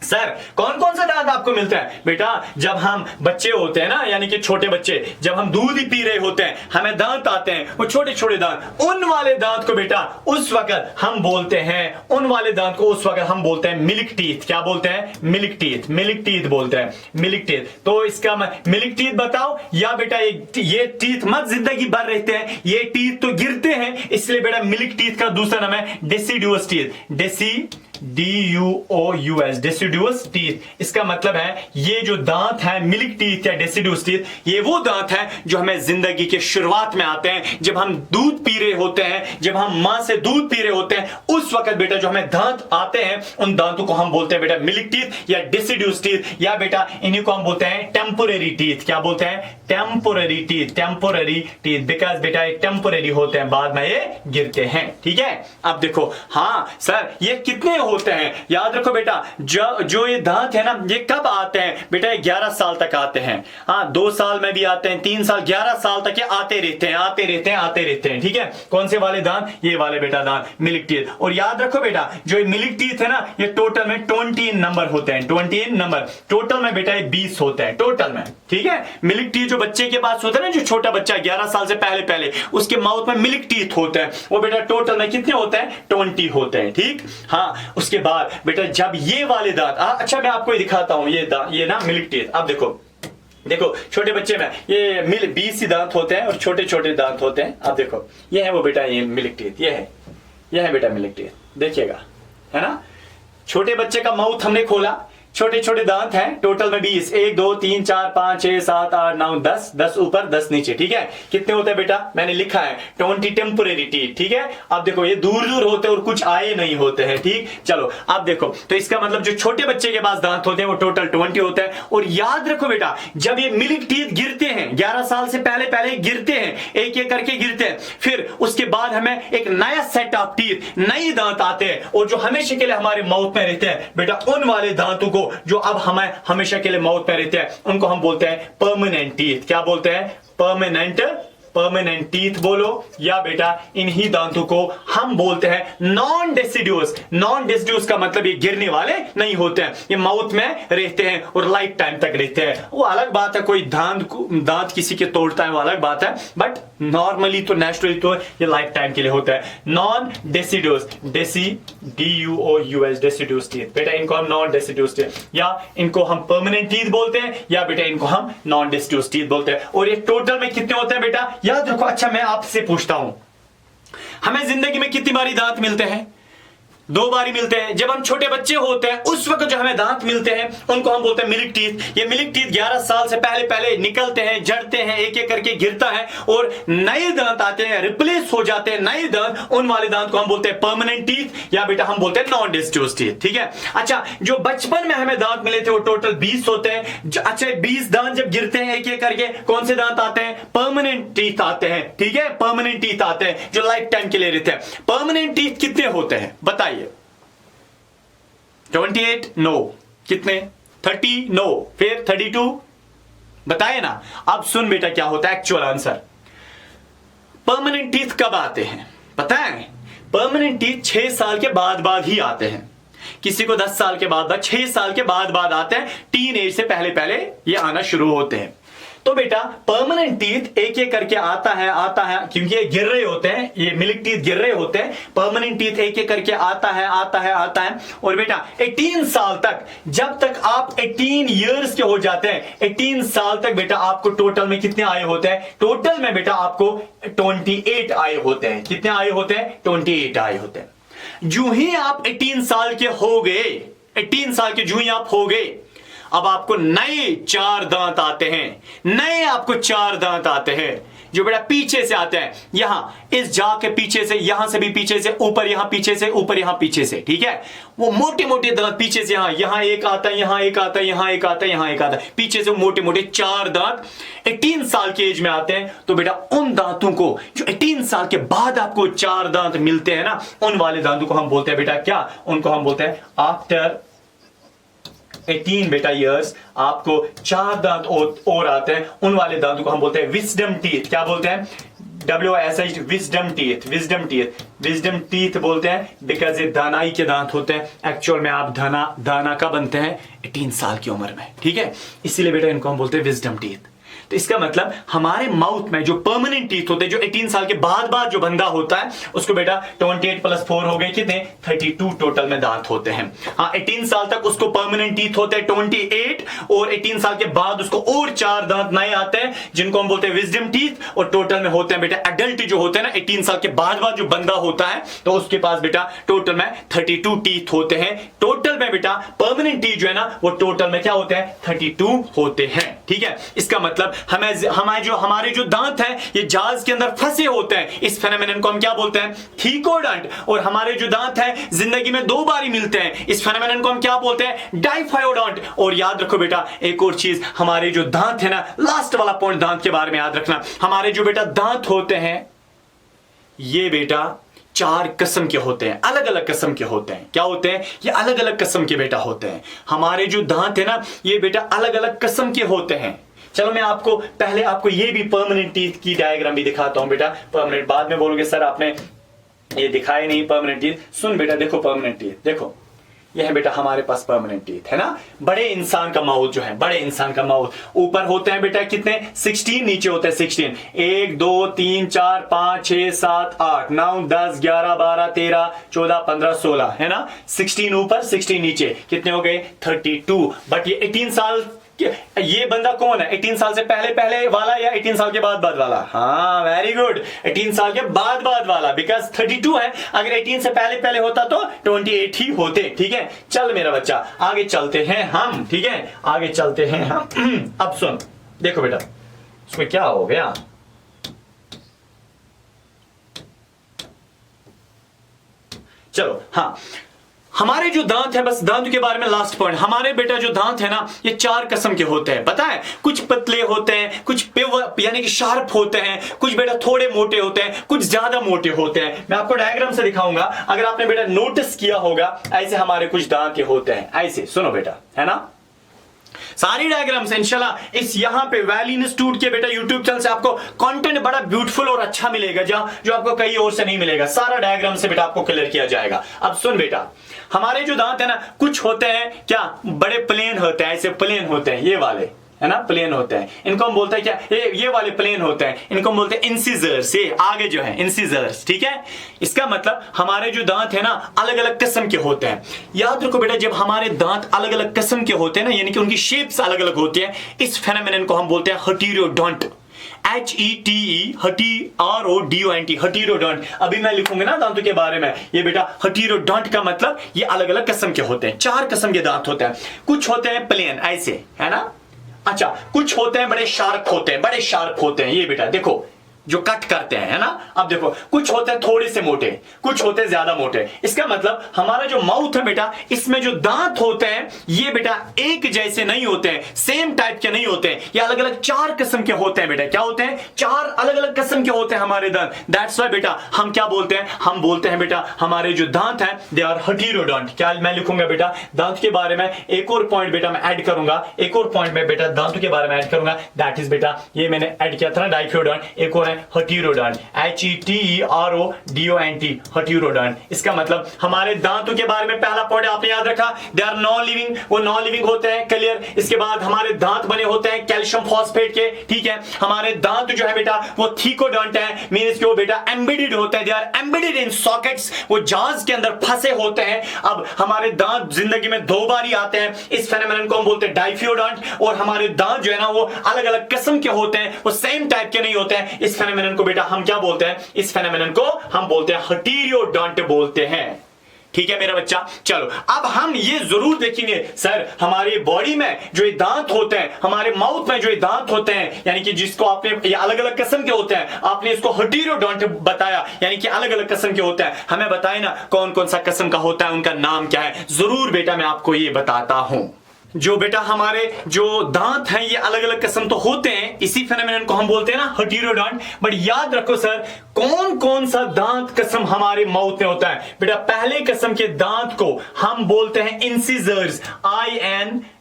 सर कौन कौन सा दांत आपको मिलता है? बेटा जब हम बच्चे होते हैं ना, यानी कि छोटे बच्चे, जब हम दूध ही पी रहे होते हैं, हमें दांत आते हैं, वो छोटे छोटे दांत, उन वाले दांत को बेटा उस वक्त हम बोलते हैं, उन वाले दांत को उस वक्त हम बोलते हैं मिल्क टीथ। क्या बोलते हैं? Milk teeth. मिल्क टीथ बोलते हैं, मिल्क टीथ। तो इसका मिल्क टीथ बताओ, या बेटा ये टीथ मत जिंदगी भर रहते हैं, ये टीथ तो गिरते हैं, इसलिए बेटा मिल्क टीथ का दूसरा नाम है deciduous teeth. DUOUS, deciduous teeth. इसका मतलब है ये जो दांत है मिल्क टीथ या डेसिडुअस टीथ, ये वो दांत है जो हमें जिंदगी के शुरुआत में आते हैं, जब हम दूध पी रहे होते हैं, जब हम मां से दूध पी रहे होते हैं, उस वक्त बेटा जो हमें दांत आते हैं, उन दांतों को हम बोलते हैं बेटा मिल्क टीथ या डेसिडुअस टीथ, या बेटा इन्हीं को हम बोलते हैं टेम्पोररी टीथ। क्या बोलते हैं? Temporary teeth. Temporary teeth because बेटा ये टेम्पोररी होते हैं, बाद में ये गिरते हैं, ठीक है। अब देखो, हाँ सर ये कितने होते हैं? याद रखो बेटा, जो ये दांत है ना, ये कब आते हैं बेटा? ये 11 साल तक आते हैं। हाँ, 2 साल में भी आते हैं, 3 साल, 11 साल तक ये आते रहते हैं, ठीक है। कौन से वाले दांत? ये वाले बेटा दांत, मिल्क टीथ। और याद रखो बेटा, जो मिल्क टीथ है ना, ये टोटल में 20 नंबर होते हैं, 20 नंबर टोटल में बेटा, ये 20 होते हैं टोटल में, ठीक है। मिल्क टीथ जो बच्चे के पास होता है ना, जो छोटा बच्चा 11 साल से पहले उसके माउथ में मिल्क टीथ होते हैं, वो बेटा टोटल में कितने होते हैं? 20 होते हैं, ठीक। हाँ, उसके बाद बेटा जब ये वाले दांत, अच्छा मैं आपको दिखाता हूं, ये ना मिल्क टीथ। अब देखो छोटे बच्चे में ये 20 दांत होते हैं और छोटे छोटे दांत होते हैं। अब देखो ये है वो बेटा, ये मिल्क टीथ, ये है बेटा मिल्क टीथ, देखिएगा, है ना। छोटे बच्चे का माउथ हमने खोला, छोटे छोटे दांत हैं, टोटल में 20, 1 2 3 4 5 6 7 8 9 10, 10 ऊपर 10 नीचे, ठीक है। कितने होते हैं बेटा? मैंने लिखा है 20 टेम्पोररी टीथ, ठीक है। अब देखो ये दूर दूर होते हैं और कुछ आए नहीं होते हैं, ठीक। चलो अब देखो, तो इसका मतलब जो छोटे बच्चे के पास दांत होते हैं वो टोटल 20 होते हैं। और याद रखो बेटा, जब ये मिल्क टीथ गिरते हैं, 11 साल से पहले गिरते हैं, एक एक करके गिरते हैं, फिर उसके बाद हमें एक नया सेट ऑफ टीथ, नए दांत आते हैं, और जो हमेशा के लिए हमारे माउथ में रहते हैं बेटा, उन वाले दांतों को जो अब हमें हमेशा के लिए माउथ में रहते हैं, उनको हम बोलते हैं परमानेंट टीथ। क्या बोलते हैं? परमानेंट टीथ बोलो, या बेटा इन्हीं दांतों को हम बोलते हैं नॉन डेसिडुअस। नॉन डेसिडुअस का मतलब ये गिरने वाले नहीं होते हैं, ये माउथ में रहते हैं और लाइफ टाइम तक रहते हैं। वो अलग बात है, कोई दांत किसी के तोड़ता है वो अलग बात है, बट नॉर्मली तो नेचुरली तो ये लाइफ टाइम के लिए होता है। Non deciduous, DUOUS, deciduous teeth, बेटा इनको हम नॉन डेसिडुअस टीथ, या इनको हम परमानेंट टीथ बोलते हैं, या बेटा इनको हम नॉन डेसिडुअस टीथ बोलते हैं। और ये टोटल में कितने होते हैं बेटा? याद रखो। अच्छा मैं आपसे पूछता हूं, हमें जिंदगी में कितनी बारी दांत मिलते हैं? 2 बारी मिलते हैं। जब हम छोटे बच्चे होते हैं उस वक्त जो हमें दांत मिलते हैं उनको हम बोलते हैं मिल्क टीथ। ये मिल्क टीथ 11 साल से पहले निकलते हैं, जड़ते हैं, एक एक करके गिरता है और नए दांत आते हैं, रिप्लेस हो जाते हैं नए दांत, उन वाले दांत को हम बोलते हैं परमानेंट टीथ, या बेटा हम बोलते हैं नॉन डेसिडुअस टीथ, ठीक है। अच्छा जो बचपन में हमें दांत मिले थे वो टोटल 20 होते हैं। अच्छा 20 दांत जब गिरते हैं एक एक करके, कौन से दांत आते हैं? परमानेंट टीथ आते हैं, ठीक है। परमानेंट टीथ आते हैं जो लाइफ टाइम के लिए रहते हैं। परमानेंट टीथ कितने होते हैं बताइए? 28 नो, कितने? 30 नो, फिर 32 बताए ना। अब सुन बेटा क्या होता है एक्चुअल आंसर। परमानेंट टीथ कब आते हैं पता है? परमानेंट टीथ 6 साल के बाद ही आते हैं। किसी को 10 साल के बाद 6 साल के बाद आते हैं, टीन एज से पहले पहले ये आना शुरू होते हैं। तो बेटा परमानेंट टीथ एक एक करके आता है क्योंकि ये गिर रहे होते हैं, ये मिल्क टीथ गिर रहे होते हैं, परमानेंट टीथ एक एक करके आता है। और बेटा 18 साल तक, जब तक आप 18 इयर्स के हो जाते हैं, 18 साल तक बेटा आपको टोटल में कितने आए होते हैं? टोटल में बेटा आपको 28 आए होते हैं। कितने आए होते हैं? 28 आए होते हैं। जो ही आप 18 साल के हो गए, 18 साल के जो ही आप हो गए, अब आपको नए 4 दांत आते हैं। नए आपको 4 दांत आते हैं जो बेटा पीछे से आते हैं, यहां इस जा के पीछे से, यहां से भी पीछे से, ऊपर यहां पीछे से, ऊपर यहां पीछे से, ठीक है। वो मोटे मोटे दांत पीछे से, यहां एक आता है, यहां एक आता है, यहां एक आता है, यहां एक आता है, पीछे से मोटे मोटे 4 दांत 18 साल के एज में आते हैं। तो बेटा उन दांतों को जो 18 साल के बाद आपको 4 दांत मिलते हैं ना, उन वाले दांतों को हम बोलते हैं बेटा क्या? उनको हम बोलते हैं आफ्टर 18 बेटा इयर्स आपको 4 दांत और आते हैं, उन वाले दांतों को हम बोलते हैं विजडम टीथ। क्या बोलते हैं? WISH, wisdom teeth. Wisdom teeth बोलते हैं बिकॉज ये दानाई के दांत होते हैं। एक्चुअल में आप दाना कब बनते हैं? 18 साल की उम्र में, ठीक है। इसीलिए बेटा इनको हम बोलते हैं विजडम टीथ। तो इसका मतलब हमारे माउथ में जो परमानेंट टीथ होते हैं, जो 18 साल के बाद जो बंदा होता है, उसको बेटा 28 + 4 हो गए कितने? 32 टोटल में दांत होते हैं। हाँ, 18 साल तक उसको परमानेंट टीथ होते हैं 28, और 18 साल के बाद उसको और 4 दांत नए आते हैं जिनको हम बोलते हैं विजडम टीथ, और टोटल में होते हैं बेटा एडल्ट जो होते हैं ना, 18 साल के बाद जो बंदा होता है, तो उसके पास बेटा टोटल में 32 टीथ होते हैं। टोटल में बेटा परमानेंट टीथ जो है ना, वो टोटल में क्या होते हैं? 32 होते हैं, ठीक है। इसका मतलब हमारे जो दांत हैं ये जाज के अंदर फंसे होते हैं। इस फेनोमेनन को हम क्या बोलते हैं? थीकोडंट। और हमारे जो दांत हैं जिंदगी में 2 बार ही मिलते हैं, इस फेनोमेनन को हम क्या बोलते हैं? डाइफायोडोंट। और याद रखो बेटा एक और चीज, हमारे जो दांत है ना, लास्ट वाला पॉइंट दांत के बारे में याद रखना, हमारे जो बेटा दांत होते हैं ये बेटा 4 किस्म के होते हैं, अलग अलग किस्म के होते हैं। क्या होते हैं? ये अलग अलग किस्म के बेटा होते हैं। हमारे जो दांत है ना, ये बेटा अलग अलग किस्म के होते हैं। चलो मैं पहले आपको ये भी परमानेंट टीथ की डायग्राम भी दिखाता हूं बेटा। परमानेंट बाद में बोलोगे सर आपने ये दिखाए नहीं परमानेंट टीथ। सुन बेटा, देखो परमानेंट टीथ, देखो ये है बेटा हमारे पास परमानेंट टीथ है ना। बड़े इंसान का माउथ जो है, बड़े इंसान का माउथ ऊपर होते हैं बेटा कितने? 16, नीचे होते हैं 16। 1 2 3 4 5 6 7 8 9 10 11 12 13 14 15 16 है ना। 16 ऊपर 16 नीचे, कितने हो गए? 32। बट ये 18 साल, ये बंदा कौन है? 18 साल से पहले वाला या 18 साल के बाद वाला? हाँ वेरी गुड, 18 साल के बाद वाला, बिकॉज 32 है। अगर 18 से पहले होता तो 28 ही होते, ठीक है। चल मेरा बच्चा आगे चलते हैं हम, ठीक है, आगे चलते हैं हम। अब सुन, देखो बेटा इसमें क्या हो गया। चलो हाँ, हमारे जो दांत है, बस दांत के बारे में लास्ट पॉइंट, हमारे बेटा जो दांत है ना, ये 4 किस्म के होते हैं, पता है। कुछ पतले होते हैं, कुछ यानी कि शार्प होते हैं, कुछ बेटा थोड़े मोटे होते हैं, कुछ ज्यादा मोटे होते हैं। मैं आपको डायग्राम से दिखाऊंगा, अगर आपने बेटा नोटिस किया होगा, ऐसे हमारे कुछ दांत होते हैं, ऐसे। सुनो बेटा, है ना, सारी डायग्राम्स इंशाल्लाह इस यहां पे वैली इंस्टीट्यूट के बेटा यूट्यूब चैनल से आपको कंटेंट बड़ा ब्यूटीफुल और अच्छा मिलेगा, जो आपको कहीं और से नहीं मिलेगा। सारा डायग्राम से बेटा आपको क्लियर किया जाएगा। अब सुन बेटा, हमारे जो दांत है ना, कुछ होते हैं क्या, बड़े प्लेन होते हैं, ऐसे प्लेन होते हैं, ये वाले है ना, प्लेन होते हैं। इनको हम बोलते हैं क्या, ये वाले प्लेन होते हैं, इनको हम बोलते हैं इंसिजर्स। ये आगे जो है इंसिजर्स, ठीक है। इसका मतलब हमारे जो दांत है ना, अलग अलग किस्म के होते हैं। याद रखो बेटा, जब हमारे दांत अलग अलग किस्म के होते हैं ना, यानी कि उनकी शेप्स अलग अलग होती है, इस फेनोमेनन को हम बोलते हैं हेटेरोडोंट। HETE HERODONT, heterodont. अभी मैं लिखूंगा ना दांतों के बारे में, ये बेटा हेटेरोडोंट का मतलब ये अलग अलग किस्म के होते हैं। 4 किस्म के दांत होते हैं। कुछ होते हैं प्लेन ऐसे, है ना। अच्छा, कुछ होते हैं बड़े शार्प होते हैं, ये बेटा देखो जो कट करते हैं, है ना। अब देखो, कुछ होते हैं थोड़े से मोटे, कुछ होते हैं ज्यादा मोटे। इसका मतलब हमारा जो माउथ है बेटा, इसमें जो दांत होते हैं ये बेटा एक जैसे नहीं होते हैं, सेम टाइप के नहीं होते हैं, ये अलग अलग 4 किस्म के होते हैं बेटा। क्या होते हैं? 4 अलग अलग किस्म के होते हैं हमारे दांत। दैट्स व्हाई बेटा हम क्या बोलते हैं? हम बोलते हैं बेटा हमारे जो दांत हैं दे आर हेटेरोडोंट। क्या मैं लिखूंगा बेटा दांत के बारे में एक और पॉइंट बेटा मैं ऐड करूंगा, एक और पॉइंट में बेटा दांतों के बारे में ऐड करूंगा। दैट इज बेटा, ये मैंने ऐड किया था ना डाइफियोडोंट, एक और है हेटेरोडोंट, HETERODONT, हेटेरोडोंट। इसका मतलब हमारे दांतों के बारे में पहला पॉइंट आपने याद रखा, दे आर नॉन लिविंग, वो नॉन लिविंग होते हैं, क्लियर। इसके बाद हमारे दांत बने होते हैं कैल्शियम फॉस्फेट के, ठीक है। हमारे दांत जो है बेटा वो थीकोडोंट है, मींस कि वो बेटा एम्बेडेड होते हैं, they are embedded in sockets, वो जाज के अंदर फंसे होते हैं। अब हमारे दांत जिंदगी में 2 बार ही आते हैं, इस फेनोमेनन को हम बोलते हैं डाइफियोडोंट। और हमारे दांत जो है ना वो अलग अलग किस्म के होते हैं, वो सेम टाइप के नहीं होते हैं। इस फेनोमेनन को बेटा हम क्या बोलते हैं, इस फेनोमेनन को हम बोलते हैं हेटेरोडोंट बोलते हैं, ठीक है मेरा बच्चा। चलो अब हम ये जरूर देखेंगे सर हमारी बॉडी में जो ये दांत होते हैं, हमारे माउथ में जो ये दांत होते हैं, यानी कि जिसको आपने ये अलग अलग किस्म के होते हैं, आपने इसको हेटेरोडोंट बताया, यानी कि अलग अलग किस्म के होते हैं। हमें बताए ना कौन कौन सा किस्म का होता है, उनका नाम क्या है, जरूर बेटा मैं आपको ये बताता हूं। जो बेटा हमारे जो दांत हैं ये अलग अलग किस्म तो होते हैं, इसी फेनोमेनन को हम बोलते हैं ना हेटेरोडोंट। बट याद रखो सर कौन कौन सा दांत किस्म हमारे माउथ में होता है। बेटा पहले किस्म के दांत को हम बोलते हैं इंसिजर्स,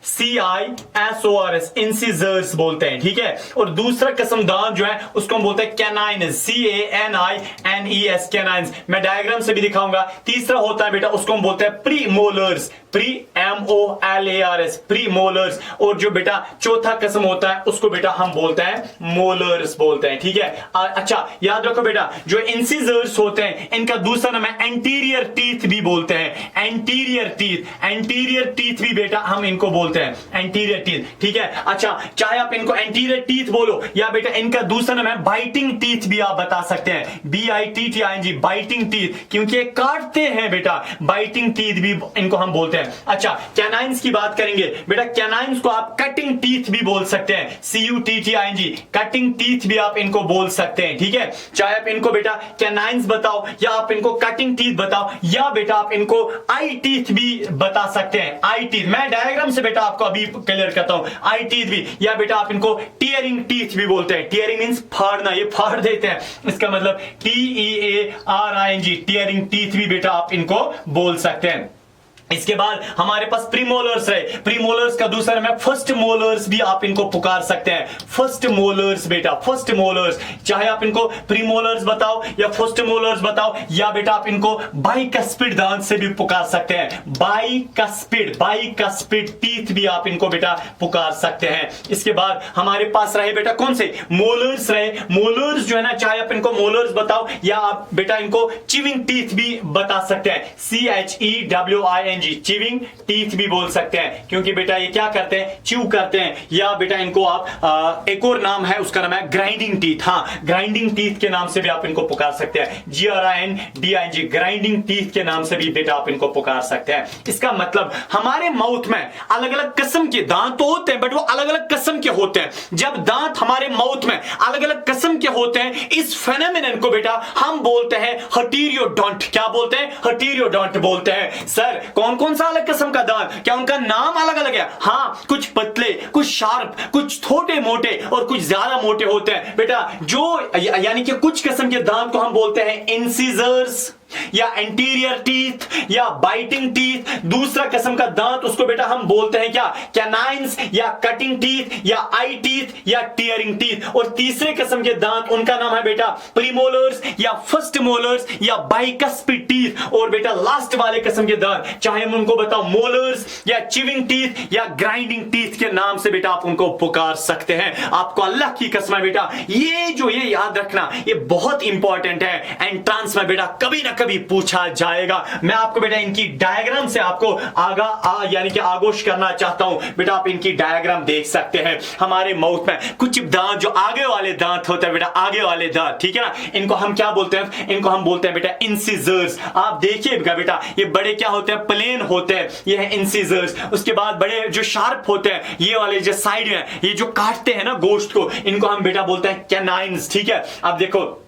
INCISORS, इंसिजर्स बोलते हैं, ठीक है। और दूसरा किस्म दांत जो है उसको हम बोलते हैं कैनाइन्स, CANINES, कैनाइन्स। मैं डायग्राम से भी दिखाऊंगा। तीसरा होता है बेटा उसको हम बोलते हैं प्रीमोलर्स, PREMOLARS, प्रीमोलर्स। और जो बेटा चौथा किस्म होता है उसको बेटा हम बोलते हैं मोलर्स बोलते हैं, ठीक है। अच्छा याद रखो बेटा जो इंसिजर्स होते हैं इनका दूसरा नाम है एंटीरियर टीथ भी बोलते हैं, एंटीरियर टीथ, एंटीरियर टीथ भी बेटा हम इनको बोलते हैं, एंटीरियर टीथ, ठीक है। अच्छा चाहे आप इनको एंटीरियर टीथ बोलो या बेटा इनका दूसरा नाम है बाइटिंग टीथ भी आप बता सकते हैं, BITTING, बाइटिंग टीथ, क्योंकि ये काटते हैं बेटा, बाइटिंग टीथ भी इनको हम बोलते हैं। अच्छा कैनाइन्स की बात करेंगे बेटा, कैनाइन्स को आप कटिंग टीथ भी बोल सकते हैं, CUTTING, कटिंग टीथ भी आप इनको बोल सकते हैं, ठीक है। चाहे आप इनको बेटा कैनाइन्स बताओ या आप इनको कटिंग टीथ बताओ या बेटा आप इनको आई टीथ भी बता सकते हैं, आई टीथ। मैं डायग्राम से बेटा आपको अभी क्लियर करता हूं, आई टीथ भी, या बेटा आप इनको टीयरिंग टीथ भी बोलते हैं। टीयरिंग मींस फाड़ना, ये फाड़ देते हैं, इसका मतलब TEARING, टीयरिंग टीथ भी बेटा आप इनको बोल सकते हैं। इसके बाद हमारे पास प्रीमोलर्स है, प्रीमोलर्स का दूसरा नाम है फर्स्ट मोलर्स भी आप इनको पुकार सकते हैं, फर्स्ट मोलर्स बेटा, फर्स्ट मोलर्स। चाहे आप इनको प्रीमोलर्स बताओ या फर्स्ट मोलर्स बताओ या बेटा आप इनको बाइकस्पिड दांत से भी पुकार सकते हैं, बाइकस्पिड, बाइकस्पिड टीथ भी आप इनको बेटा पुकार सकते हैं। इसके बाद हमारे पास रहे बेटा कौन से मोलर्स रहे, मोलर्स जो है ना चाहे आप इनको मोलर्स बताओ या आप बेटा इनको चिविंग टीथ भी बता सकते हैं, CHEWING, चिविंग टीथ भी बोल सकते हैं, क्योंकि बेटा ये क्या करते हैं, च्यू करते हैं। या बेटा इनको आप एक और नाम है उसका नाम है ग्राइंडिंग टीथ, हाँ ग्राइंडिंग टीथ के नाम से भी आप इनको पुकार सकते हैं, GRINDING, ग्राइंडिंग टीथ के नाम से भी बेटा आप इनको पुकार सकते हैं। इसका मतलब हमारे माउथ में अलग अलग किस्म के दांत तो होते हैं बट वो अलग अलग किस्म के होते हैं। जब दांत हमारे माउथ में अलग अलग किस्म के होते हैं इस फेनोमेनन को बेटा हम बोलते हैं हेटेरोडोंट। क्या बोलते हैं, हेटेरोडोंट बोलते हैं। सर कौन कौन सा अलग किस्म का दांत, क्या उनका नाम अलग अलग है? हाँ, कुछ पतले, कुछ शार्प, कुछ छोटे मोटे और कुछ ज्यादा मोटे होते हैं बेटा। जो यानी कि कुछ किस्म के दांत को हम बोलते हैं इंसिजर्स या एंटीरियर टीथ या बाइटिंग टीथ। दूसरा किस्म का दांत उसको बेटा हम बोलते हैं क्या, कैनाइन्स या कटिंग टीथ या आई टीथ या टीयरिंग टीथ। और तीसरे किस्म के दांत उनका नाम है बेटा प्रीमोलर्स या फर्स्ट मोलर्स या बाइकस्पिड टीथ। और बेटा लास्ट वाले किस्म के दांत चाहे हम उनको बताओ मोलर्स या चिविंग टीथ या ग्राइंडिंग टीथ के नाम से बेटा आप उनको पुकार सकते हैं। आपको अल्लाह की कसम है बेटा ये याद रखना, ये बहुत इंपॉर्टेंट है, एंट्रांस में बेटा कभी ना कभी पूछा जाएगा। मैं आपको बेटा इनकी डायग्राम से आपको यानी कि आगोश करना चाहता हूं। बेटा आप इनकी डायग्राम देख सकते हैं। हमारे माउथ में कुछ दांत जो आगे वाले दांत होते हैं बेटा, आगे वाले दांत, ठीक है ना, इनको हम क्या बोलते हैं, इनको हम बोलते हैं बेटा इंसिजर्स। आप देखिएगा बेटा ये बड़े क्या होते हैं, प्लेन होते हैं, ये है इंसिजर्स। उसके बाद बड़े जो शार्प होते हैं ये वाले जो साइड में ये जो काटते हैं ना गोश्त को, इनको हम बेटा बोलते हैं कैनाइन्स, ठीक है। अब देखो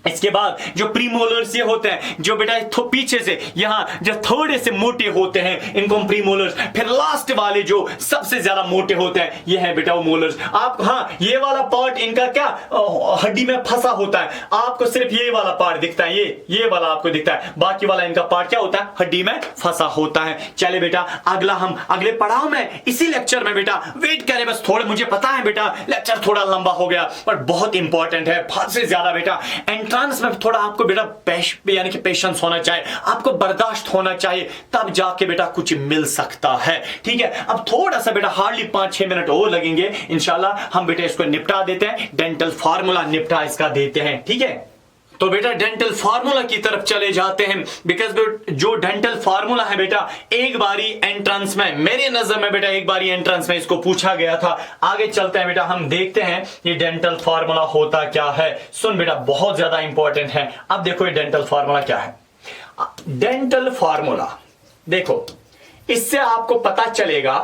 इसके बाद जो प्रीमोलर्स ये होते हैं, जो बेटा पीछे से यहाँ जो थोड़े से मोटे होते हैं, इनको हम प्रीमोलर्स। फिर लास्ट वाले जो सबसे ज्यादा मोटे होते हैं, ये है बेटा वो मोलर्स। आप हाँ, ये वाला पार्ट इनका क्या हड्डी में फंसा होता है, आपको सिर्फ ये वाला पार्ट दिखता है, ये वाला आपको दिखता है, बाकी वाला इनका पार्ट क्या होता है, हड्डी में फंसा होता है। चले बेटा अगला हम अगले पड़ाव में इसी लेक्चर में बेटा वेट करें, बस थोड़े, मुझे पता है बेटा लेक्चर थोड़ा लंबा हो गया पर बहुत इंपॉर्टेंट है, हद से ज्यादा बेटा। एंट्रेंस में थोड़ा आपको बेटा यानी कि पेशेंस होना चाहिए, आपको बर्दाश्त होना चाहिए, तब जाके बेटा कुछ मिल सकता है। ठीक है, अब थोड़ा सा बेटा हार्डली 5-6 मिनट और लगेंगे, इंशाल्लाह हम बेटा इसको निपटा देते हैं, डेंटल फार्मूला निपटा इसका देते हैं। ठीक है, तो बेटा डेंटल फार्मूला की तरफ चले जाते हैं, बिकॉज जो डेंटल फार्मूला है बेटा एक बारी एंट्रेंस में, मेरे नजर में बेटा एक बारी एंट्रेंस में इसको पूछा गया था। आगे चलते हैं बेटा, हम देखते हैं ये डेंटल फार्मूला होता क्या है। सुन बेटा, बहुत ज्यादा इंपॉर्टेंट है। अब देखो ये डेंटल फार्मूला क्या है। डेंटल फार्मूला देखो, इससे आपको पता चलेगा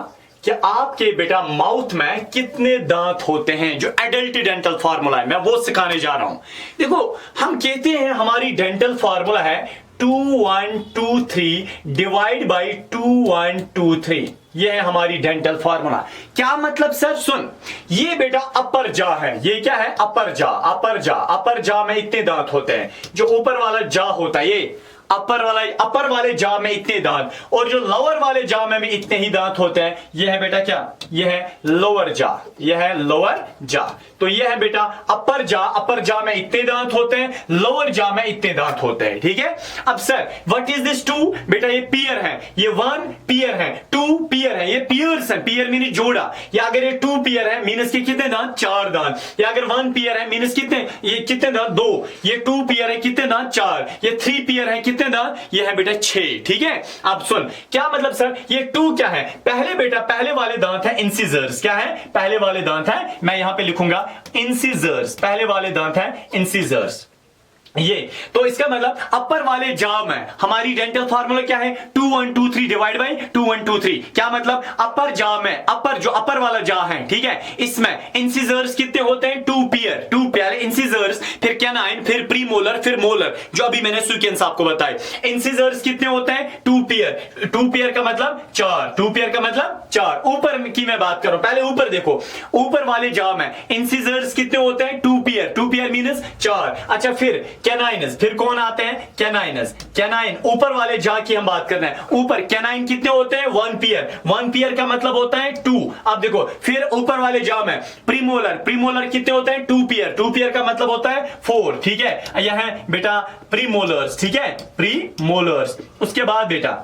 कि आपके बेटा माउथ में कितने दांत होते हैं। जो एडल्ट डेंटल फार्मूला है मैं वो सिखाने जा रहा हूं। देखो हम कहते हैं हमारी डेंटल फार्मूला है 2123 डिवाइड बाई 2123, ये है हमारी डेंटल फार्मूला। क्या मतलब सर? सुन, ये बेटा अपर जा है, ये क्या है, अपर जा। अपर जा में इतने दांत होते हैं, जो ऊपर वाला जा होता है ये अपर वाले जा में इतने दांत, और जो लोअर वाले जा में भी इतने ही दांत होते हैं। ये है बेटा क्या, ये है लोअर जा, ये है लोअर जा। तो ये है बेटा अपर जा में इतने दांत होते हैं, लोअर जा में इतने दांत होते हैं। ठीक है, अब सर व्हाट इज दिस 2? बेटा ये पियर है, ये 1 पियर है, 2 पियर है, ये पियर्स है, पियर मीन जोड़ा। या अगर ये 2 पियर है मीनस के कितने दांत, 4 दांत। या अगर 1 पियर है मीनस कितने, ये कितने दांत, 2। ये 2 पियर है कितने दांत, 4। ये 3 पियर है कितने दांत, ये है बेटा 6। ठीक है, अब सुन क्या मतलब सर, ये 2 क्या है, पहले वाले दांत है इंसिजर्स। क्या है, पहले वाले दांत है, मैं यहां पे लिखूंगा इंसिजर्स, पहले वाले दांत है इंसिजर्स। ये तो इसका मतलब अपर वाले जा में हमारी डेंटल फार्मूला क्या है, 2123 डिवाइड बाई 2123। क्या मतलब, अपर जा में, जो अपर वाला जा है, ठीक है, इसमें इंसिजर्स कितने होते हैं, 2 पियर, 2 प्यारे इंसिजर्स, फिर कैनाइन, फिर प्रीमोलर, फिर मोलर, जो अभी मैंने सीक्वेंस आपको बताए। इंसिजर्स कितने होते हैं, 2 पियर, 2 पियर का मतलब 4, 2 पियर का मतलब 4। ऊपर की मैं बात करूं, पहले ऊपर देखो, ऊपर वाले जा में इंसिजर्स कितने होते हैं, 2 पियर, 2 पियर मीनस 4। अच्छा फिर कैनाइनस, फिर कौन आते हैं, कैनाइन, ऊपर वाले जा की हम बात कर रहे हैं। ऊपर कैनाइन कितने होते हैं, 1 पियर, 1 पियर का मतलब होता है 2। अब देखो फिर ऊपर वाले जा में प्रीमोलर कितने होते हैं, 2 पियर, 2 पियर का मतलब होता है 4। ठीक है, यह है बेटा प्रीमोलर्स। ठीक है, प्रीमोलर्स। उसके बाद बेटा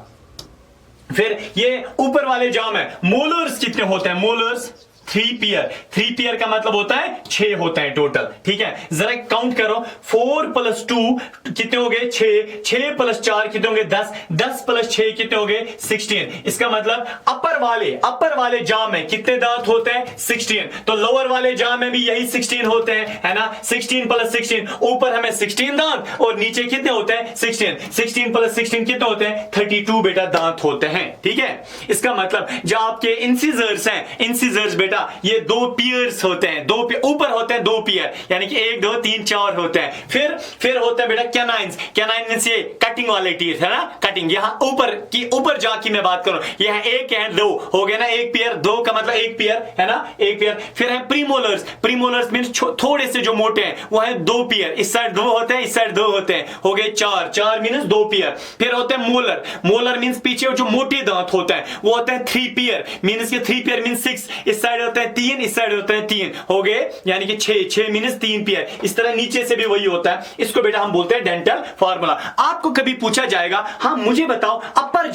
फिर ये ऊपर वाले जा में मोलर्स कितने होते हैं, मोलर्स 3 पियर का मतलब होता है 6 होते हैं टोटल। ठीक है, जरा काउंट करो, 4 + 2 कितने हो गए, 6 + 4 कितने होंगे, 10 + 6 कितने हो गए, 16। इसका मतलब अपर वाले जा में कितने दांत होते हैं, 16। तो लोअर वाले जा में भी यही 16 होते हैं, है ना, 16 + 16, ऊपर हमें 16 दांत और नीचे कितने होते हैं, 16 + 16 कितने होते हैं, 32 बेटा दांत होते हैं। ठीक है, इसका मतलब जो आपके इंसिजर्स हैं, इंसिजर्स बेटा ये 2 पियर्स होते हैं, ऊपर होते हैं 2 पियर, यानी कि 1 2 3 4 होते हैं। फिर होते हैं बेटा कैनाइन से कटिंग वाले टीथ, है ना, कटिंग। यहाँ ऊपर जाके मैं बात करूं, यहाँ 1 है 2 हो गए ना, 1 पियर, 2 का मतलब 1 पियर, है ना, 1 पियर। फिर है प्रीमोलर्स मीन थोड़े से जो मोटे हैं वो है 2 पियर, इस साइड 2 होते हैं, इस साइड 2 होते हैं, हो गए 4 मीनस 2 पियर। फिर होते हैं मोलर मीन्स पीछे जो मोटे दांत होते हैं वो होते हैं 3 पियर, मीन्स के 3 पियर मीन्स 6, इस साइड होता है 3, इस साइड होता है 3, हो गए यानी कि 6 मीनस 3 पियर। इस तरह नीचे से भी वही होता है, इसको बेटा हम बोलते हैं डेंटल फार्मूला। आपको कभी पूछा जाएगा, हाँ मुझे बताओ अपर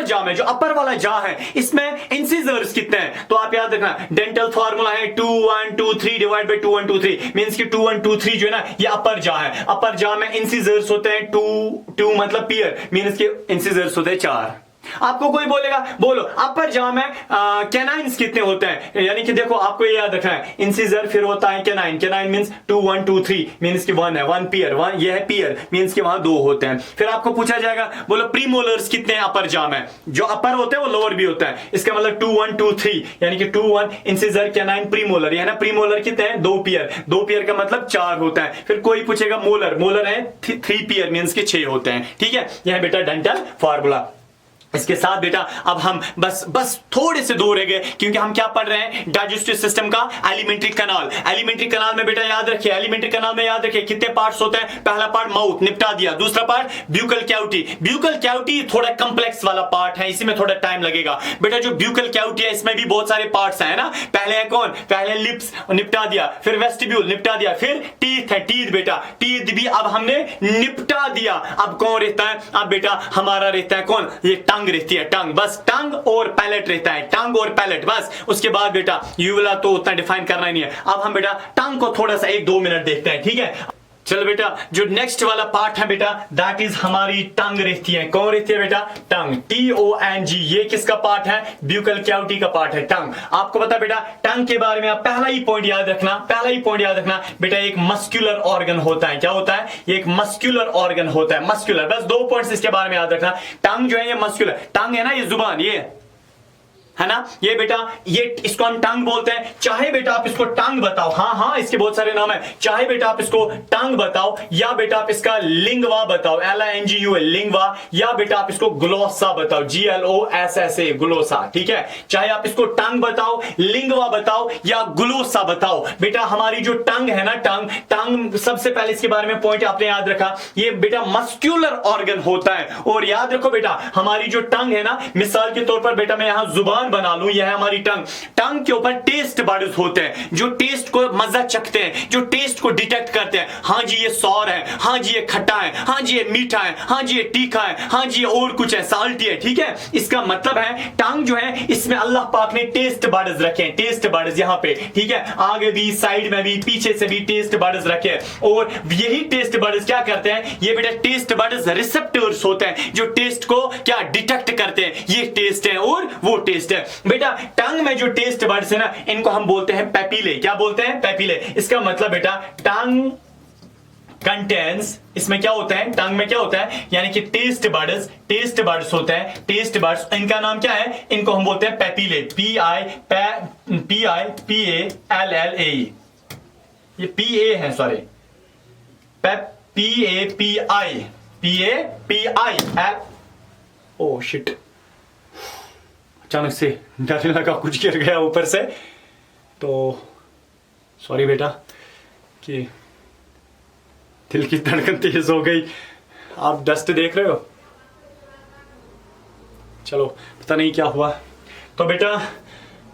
जा में जो अपर वाला जा है इसमें इंसिजर्स कितने हैं, तो आप याद रखना डेंटल फार्मूला है 2123 डिवाइड बाई 2123, मींस कि 2123 जो है ना ये अपर जा है। अपर जा में इंसिजर्स होते हैं 2 मतलब पियर, मींस के इंसिजर्स होते हैं 4। आपको कोई बोलेगा बोलो अपर जॉ में कैनाइन्स कितने होते हैं, यानी कि देखो आपको ये याद रखना है, इंसिजर फिर होता है कैनाइन, कैनाइन मींस 2 1 2 3 मींस कि 1 है, 1 पेयर, 1 ये है पेयर मींस कि वहां 2 होते हैं। फिर आपको पूछा जाएगा बोलो प्रीमोलर्स कितने हैं अपर जॉ में, जो अपर होते हैं वो लोअर भी होता है, इसका मतलब 2 1 2 3 यानी कि 2 1 इंसिजर कैनाइन प्रीमोलर, है ना, प्रीमोलर कितने हैं 2 पेयर, 2 पेयर का मतलब 4 होता है। फिर कोई पूछेगा मोलर, मोलर है 3 पेयर मींस के 6 होते हैं, ठीक है। यह है बेटा डेंटल फार्मूला। इसके साथ बेटा अब हम बस थोड़े से दूर रह गए, क्योंकि हम क्या पढ़ रहे हैं डाइजेस्टिव सिस्टम का एलिमेंट्री कनाल। एलिमेंट्री कनाल में बेटा याद रखिए, एलिमेंट्री कनाल में याद रखिए कितने पार्ट्स होते हैं। पहला पार्ट माउथ निपटा दिया, दूसरा part buccal cavity. Buccal cavity थोड़ा कॉम्प्लेक्स वाला पार्ट है, इसी में थोड़ा टाइम लगेगा बेटा। जो ब्यूकल कैविटी है इसमें भी बहुत सारे पार्ट्स हैं ना, पहले है कौन, पहले लिप्स निपटा दिया, फिर वेस्टिब्यूल निपटा दिया, फिर टीथ है, टीथ बेटा, टीथ भी अब हमने निपटा दिया। अब कौन रहता है, अब बेटा हमारा रहता है कौन, ये टंग रहती है, टंग, बस टंग और पैलेट रहता है, टंग और पैलेट बस। उसके बाद बेटा यूवला तो उतना डिफाइन करना ही नहीं है। अब हम बेटा टंग को थोड़ा सा 1-2 मिनट देखते हैं, ठीक है। चलो बेटा जो नेक्स्ट वाला पार्ट है बेटा दैट इज हमारी टंग रहती है। कौन रहती है बेटा, टंग, TONG। ये किसका पार्ट है, ब्यूकल कैविटी का पार्ट है टंग। आपको पता बेटा टंग के बारे में आप पहला ही पॉइंट याद रखना बेटा, एक मस्कुलर ऑर्गन होता है। क्या होता है, ये एक मस्कुलर ऑर्गन होता है, मस्कुलर। बस 2 पॉइंट्स इसके बारे में याद रखना। टंग जो है ये मस्कुलर, टंग है ना ये जुबान, ये है ना, ये बेटा ये इसको हम टंग बोलते हैं। चाहे बेटा आप इसको टंग बताओ, हाँ इसके बहुत सारे नाम है, चाहे बेटा आप इसको टंग बताओ या बेटा आप इसका लिंगवा बताओ, LINGUA लिंगवा, या बेटा आप इसको ग्लोसा बताओ, GLOSSA ग्लोसा, ठीक है। चाहे आप इसको टंग बताओ, लिंगवा बताओ या ग्लोसा बताओ, बेटा हमारी जो टंग है ना, टंग सबसे पहले इसके बारे में पॉइंट आपने याद रखा, ये बेटा मस्कुलर ऑर्गन होता है। और याद रखो बेटा हमारी जो टंग है ना, मिसाल के तौर पर बेटा मैं यहां जुबान बना लूं, यह है हमारी टंग। टंग के ऊपर टेस्ट बड्स होते हैं जो टेस्ट को मजा चखते हैं, जो टेस्ट को डिटेक्ट करते हैं। हाँ जी ये सॉर है, हाँ जी ये खट्टा है, हाँ जी ये मीठा है, हाँ जी ये तीखा है, हाँ जी ये और कुछ है, साल्टी है, ठीक है। इसका मतलब है टंग जो है इसमें अल्लाह पाक ने टेस्ट बड्स रखे हैं, टेस्ट बड्स यहाँ पे, ठीक है। आगे भी, साइड में भी, पीछे से भी टेस्ट बड्स रखे हैं। और यही टेस्ट बड्स क्या करते हैं, ये बेटा टेस्ट बड्स रिसेप्टर्स होते हैं जो टेस्ट को क्या डिटेक्ट करते हैं। ये टेस्ट है और वो टेस्ट है बेटा। टंग में जो टेस्ट बड्स है ना, इनको हम बोलते हैं पेपिले। क्या बोलते हैं, पेपिले। इसका मतलब बेटा टंग कंटेंस, इसमें क्या होता है, टंग में क्या होता है, यानी कि टेस्ट बड्स होते हैं, टेस्ट बड्स। इनका नाम क्या है, इनको हम बोलते हैं पेपिले, PIPALLA। ये PA है, सॉरी, PAPI। ओ शिट, अचानक से डरने लगा, कुछ गिर गया ऊपर से, तो सॉरी बेटा कि दिल की धड़कन तेज हो गई। आप डस्ट देख रहे हो, चलो पता नहीं क्या हुआ। तो बेटा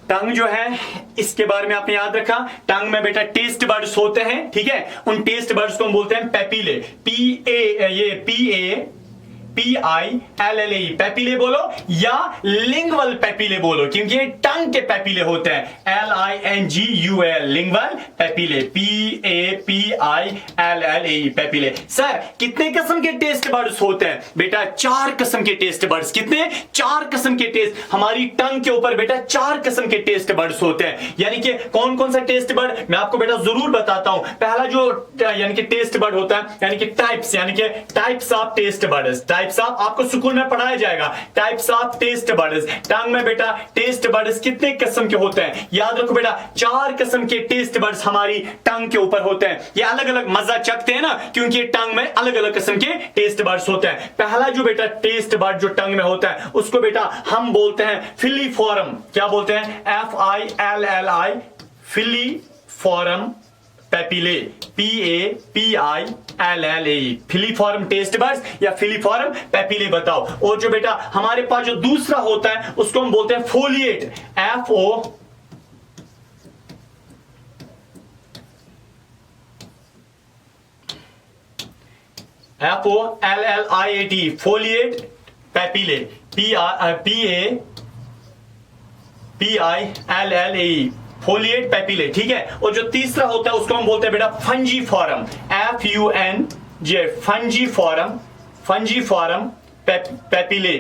टंग जो है इसके बारे में आपने याद रखा, टंग में बेटा टेस्ट बड्स होते हैं, ठीक है। उन टेस्ट बड्स को हम बोलते हैं पेपिले, PAPILLA, पेपिले बोलो या लिंगवल पेपिले बोलो, क्योंकि ये टंग के पेपिले होते हैं, LINGUAL लिंगवल papillae, PAPILLA papillae. Sir कितने किस्म के टेस्ट बड्स होते हैं, बेटा 4 किस्म के टेस्ट बड्स। कितने, 4 किस्म के टेस्ट, हमारी टंग के ऊपर बेटा 4 किस्म के टेस्ट बड्स होते हैं। यानी कि कौन कौन सा टेस्ट बड मैं आपको बेटा जरूर बताता हूं। पहला जो यानी कि टेस्ट बड होता है, यानी कि टाइप्स ऑफ टेस्ट बड्स, आपको स्कूल में पढ़ाया जाएगा, टाइप्स ऑफ टेस्ट बड्स। टंग में बेटा टेस्ट बड्स कितने किस्म के होते हैं, याद रखो बेटा 4 किस्म के टेस्ट बड्स हमारी टंग के ऊपर होते हैं। ये अलग अलग मजा चखते हैं ना, क्योंकि टंग में अलग अलग किस्म के टेस्ट बड्स होते हैं। पहला जो बेटा टेस्ट बड जो टंग में होता है उसको बेटा हम बोलते हैं फिलीफोरम। क्या बोलते हैं, FILLI, फिलीफोरम papillae, PAPILLA, filiform taste buds या फिलीफॉर्म पेपिले बताओ। और जो बेटा हमारे पास जो दूसरा होता है उसको हम बोलते हैं foliate, FOLLIAT, foliate papillae, PAPILLA, foliate papillae, ठीक है। और जो तीसरा होता है उसको हम बोलते हैं बेटा फंजीफॉरम, FUNG, फंजीफॉरम पेपिले,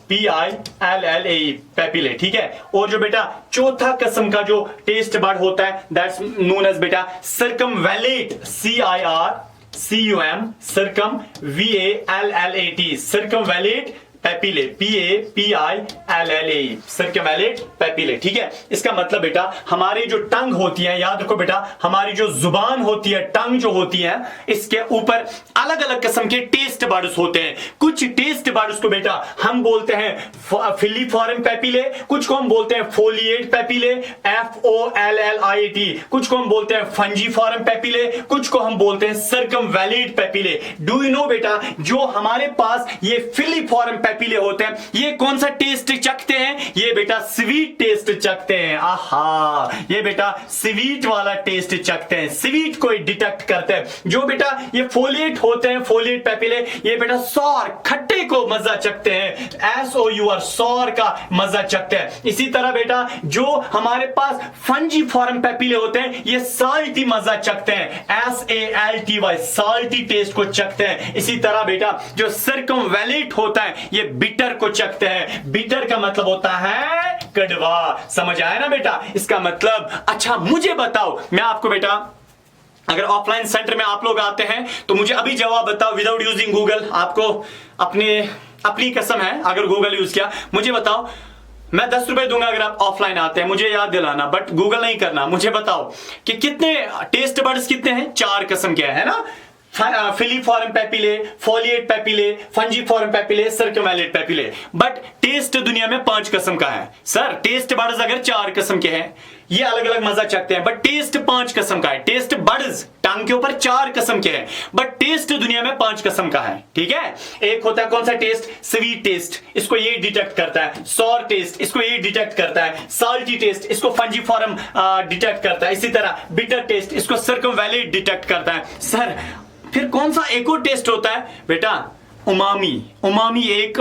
PILLAE पैपिले, ठीक है। और जो बेटा चौथा किस्म का जो टेस्ट बड होता है दैट्स नोन एज बेटा circumvallate, CIRCUM CIRCUMVALLAT circumvallate papillae, PAPILLAE circumvallate papillae, ठीक है। इसका मतलब बेटा हमारी जो टंग होती है, याद रखो बेटा हमारी जो जुबान होती है, टंग जो होती है, इसके ऊपर अलग अलग किस्म के टेस्ट बड्स होते हैं। कुछ टेस्ट बड्स को बेटा हम बोलते हैं फिलीफॉरम पैपिले, कुछ को हम बोलते हैं फोलिएट पैपिले FOLLIAT, कुछ को हम बोलते हैं फंजीफॉरम पैपिले, कुछ को हम बोलते हैं सर्कमवैलेट पैपिले। डू यू नो बेटा जो हमारे पास ये फिलीफॉरम पैपिले होते हैं ये कौन सा टेस्ट चखते हैं? ये बेटा स्वीट टेस्ट चखते हैं। आहा, ये बेटा स्वीट वाला टेस्ट चखते हैं, स्वीट को डिटेक्ट करते हैं। जो बेटा ये फोलिएट होते हैं, फोलिएट पैपिले, ये बेटा सॉर खट्टे को मजा चखते हैं, SOUR सॉर का मजा चखते हैं। इसी तरह बेटा जो हमारे पास फंजीफॉरम पैपिले होते हैं ये साल्टी मजा चखते हैं, SALTY साल्टी टेस्ट को चखते हैं। इसी तरह बेटा जो सर्कमवैलेट होता है ये बिटर को चखते हैं। बिटर का मतलब होता है कड़वा, समझ आया ना बेटा इसका मतलब। अच्छा मुझे बताओ, मैं आपको बेटा अगर ऑफलाइन सेंटर में आप लोग आते हैं तो मुझे अभी जवाब बताओ विदाउट यूजिंग गूगल, आपको अपनी कसम है अगर गूगल यूज किया, मुझे बताओ मैं 10 रुपए दूंगा अगर आप ऑफलाइन आते हैं, मुझे याद दिलाना, बट गूगल नहीं करना। मुझे बताओ कि कितने टेस्ट बड्स कितने हैं? 4 किस्म के है ना, filiform papillae, foliate papillae, fungiform papillae, circumvallate papillae. But taste दुनिया में 5 किस्म का है। सर टेस्ट बड्स अगर 4 किस्म के हैं, ये अलग अलग मजा चखते हैं, बट टेस्ट 5 किस्म का है। टेस्ट बड्स टंग के ऊपर 4 किस्म के हैं, बट टेस्ट दुनिया में 5 किस्म का है, ठीक है। एक होता है कौन सा टेस्ट? स्वीट टेस्ट, इसको ये डिटेक्ट करता है। सॉर टेस्ट, इसको ये डिटेक्ट करता है। साल्टी टेस्ट, इसको फंजीफॉरम डिटेक्ट करता है। इसी तरह बिटर टेस्ट, इसको सर्कमवैलेट डिटेक्ट करता है। सर फिर कौन सा एक और टेस्ट होता है बेटा? उमामी। उमामी एक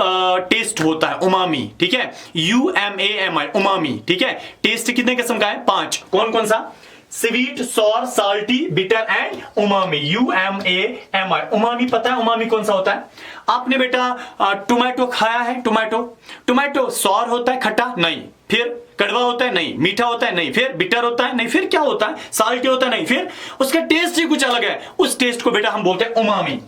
टेस्ट होता है, उमामी, ठीक है, UMAMI उमामी, ठीक है। टेस्ट कितने किस्म का है? 5। कौन कौन सा? Sweet, sour, salty, bitter and umami, UMAMI। Umami पता है उमामी कौन सा होता है? आपने बेटा टोमेटो खाया है? टोमेटो सॉर होता है, खट्टा नहीं, फिर कड़वा होता है नहीं, मीठा होता है नहीं, फिर बिटर होता है नहीं, फिर क्या होता है? साल्टी होता है नहीं, फिर उसका टेस्ट ही कुछ अलग है। उस टेस्ट को बेटा हम बोलते हैं उमामी।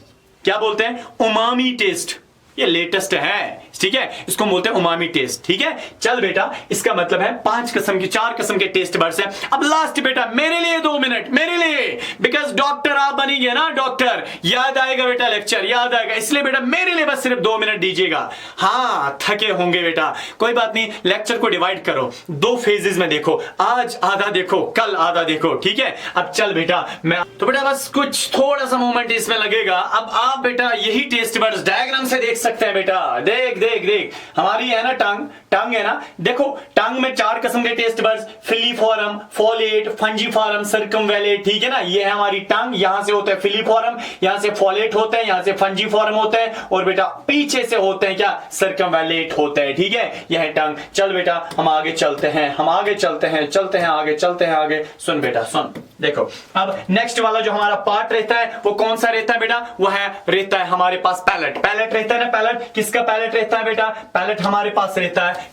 क्या बोलते हैं? Umami taste. ये लेटेस्ट है, ठीक है, इसको बोलते हैं उमामी टेस्ट, ठीक है। चल बेटा इसका मतलब है 5 किस्म के 4 किस्म के टेस्ट बड्स हैं। अब लास्ट बेटा मेरे लिए 2 मिनट, मेरे लिए, बिकॉज डॉक्टर आप बनेंगे ना, डॉक्टर याद आएगा बेटा, लेक्चर याद आएगा, इसलिए बेटा मेरे लिए बस सिर्फ 2 मिनट दीजिएगा। हाँ थके होंगे बेटा, कोई बात नहीं, लेक्चर को डिवाइड करो 2 फेजेस में, देखो आज आधा देखो, कल आधा देखो, ठीक है। अब चल बेटा मैं तो बेटा बस कुछ थोड़ा सा मोमेंट इसमें लगेगा। अब आप बेटा यही टेस्ट बड्स डायग्राम से देख सकते हैं बेटा, देख देख देख, हमारी है ना टंग है ना, देखो टंग में 4 किस्म के टेस्ट बड्स, फिलीफॉरम, फोलिएट, फंजीफॉरम, सर्कमवैलेट, ठीक है ना। ये है हमारी टंग, यहां से होता है फिलीफॉरम, यहां से फोलिएट होते हैं, यहां से फंजीफॉरम होते हैं, और बेटा पीछे से होते हैं क्या? सर्कमवैलेट होते हैं, ठीक है। यह है टंग। चल बेटा हम आगे चलते हैं, हम आगे चलते हैं, चलते हैं आगे, चलते हैं आगे। सुन बेटा सुन, देखो अब नेक्स्ट वाला जो हमारा पार्ट रहता है वो कौन सा रहता है बेटा? वो है रहता है हमारे पास पैलेट। पैलेट रहता है ना, पैलेट किसका पैलेट रहता है बेटा? पैलेट हमारे पास रहता है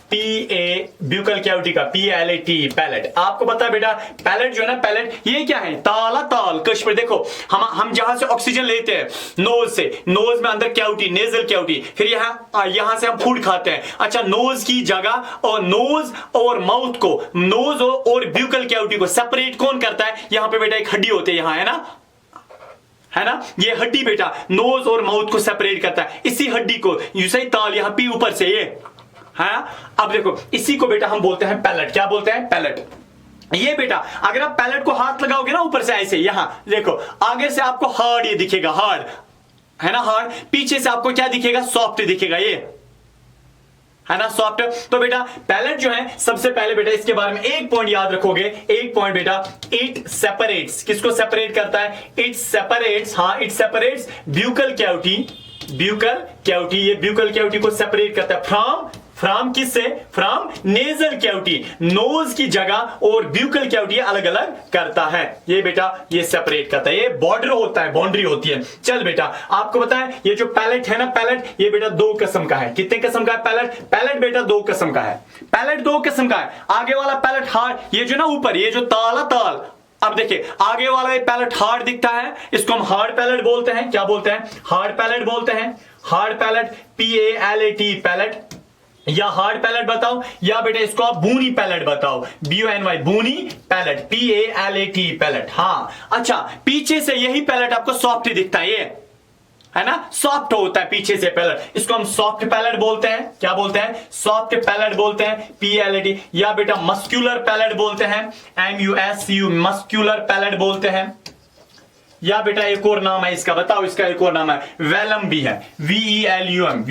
ब्यूकल कैविटी का, PALAT पैलेट। आपको पता है बेटा पैलेट जो है ना, पैलेट ये क्या है? ताला ताल कश पर देखो, हम जहां से ऑक्सीजन लेते हैं नोज से, नोज में अंदर कैविटी, नेजल कैविटी, फिर यहां से हम फूड खाते हैं। अच्छा नोज की जगह और नोज और माउथ को, नोज और ब्यूकल कैविटी को सेपरेट कौन करता है? यहां पे बेटा एक हड्डी होती है, यहां है ना, ये हड्डी बेटा नोज और माउथ को सेपरेट करता है। इसी हड्डी को यूं ही ताल यहां पी ऊपर से ये है। अब देखो इसी को बेटा हम बोलते हैं पैलेट। क्या बोलते हैं? पैलेट। ये बेटा अगर आप पैलेट को हाथ लगाओगे ना ऊपर से ऐसे, यहां देखो आगे से आपको हार्ड ये दिखेगा, हार्ड है ना, हार्ड, पीछे से आपको क्या दिखेगा? सॉफ्ट दिखेगा, ये है ना, सॉफ्ट। तो बेटा पैलेट जो है, सबसे पहले बेटा इसके बारे में एक पॉइंट याद रखोगे, एक पॉइंट बेटा, इट सेपरेट्स, किसको सेपरेट करता है? इट सेपरेट्स, हाँ it separates buccal cavity, buccal cavity, ये ब्यूकल कैविटी को सेपरेट करता है फ्रॉम किससे? फ्रॉम नेजल कैविटी, नोज की जगह और ब्यूकल कैविटी अलग अलग करता है। ये बेटा ये सेपरेट करता है, ये बॉर्डर होता है, बाउंड्री होती है। चल बेटा आपको पता है ये जो पैलेट है ना, पैलेट ये बेटा दो किस्म का है। कितने किस्म का है पैलेट? पैलेट बेटा दो किस्म का है। पैलेट दो किस्म का है। आगे वाला पैलेट हार्ड, ये जो ना ऊपर ये जो ताल है ताल, अब देखिए आगे वाला ये पैलेट हार्ड दिखता है, इसको हम हार्ड पैलेट बोलते हैं। क्या बोलते हैं? हार्ड पैलेट बोलते हैं। हार्ड पैलेट, PALAT पैलेट, या हार्ड पैलेट बताओ, या बेटा इसको आप बूनी पैलेट बताओ, BUNY बूनी पैलेट, PALAT पैलेट। हाँ अच्छा, पीछे से यही पैलेट आपको सॉफ्ट ही दिखता है, ये है ना, सॉफ्ट होता है पीछे से पैलेट, इसको हम सॉफ्ट पैलेट बोलते हैं। क्या बोलते हैं? सॉफ्ट पैलेट बोलते हैं, PALAT। या बेटा मस्क्यूलर पैलेट बोलते हैं, MUSCU मस्क्यूलर पैलेट बोलते हैं। या बेटा एक और नाम है इसका, बताओ इसका एक और नाम है, वेलम भी है, VELUM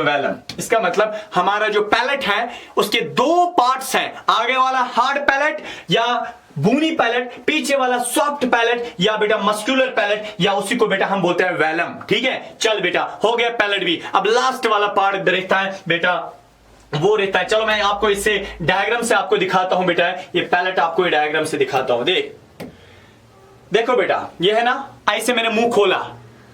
वेलम। इसका मतलब हमारा जो पैलेट है उसके दो पार्ट्स हैं, आगे वाला हार्ड पैलेट या बूनी पैलेट, पीछे वाला सॉफ्ट पैलेट या बेटा मस्कुलर पैलेट, या उसी को बेटा हम बोलते हैं वेलम। ठीक है, चल बेटा हो गया पैलेट भी। अब लास्ट वाला पार्ट रहता है बेटा, वो रहता है, चलो मैं आपको इससे डायग्राम से आपको दिखाता हूं बेटा, ये पैलेट आपको ये डायग्राम से दिखाता हूं। देखो बेटा ये है ना, ऐसे मैंने मुंह खोला,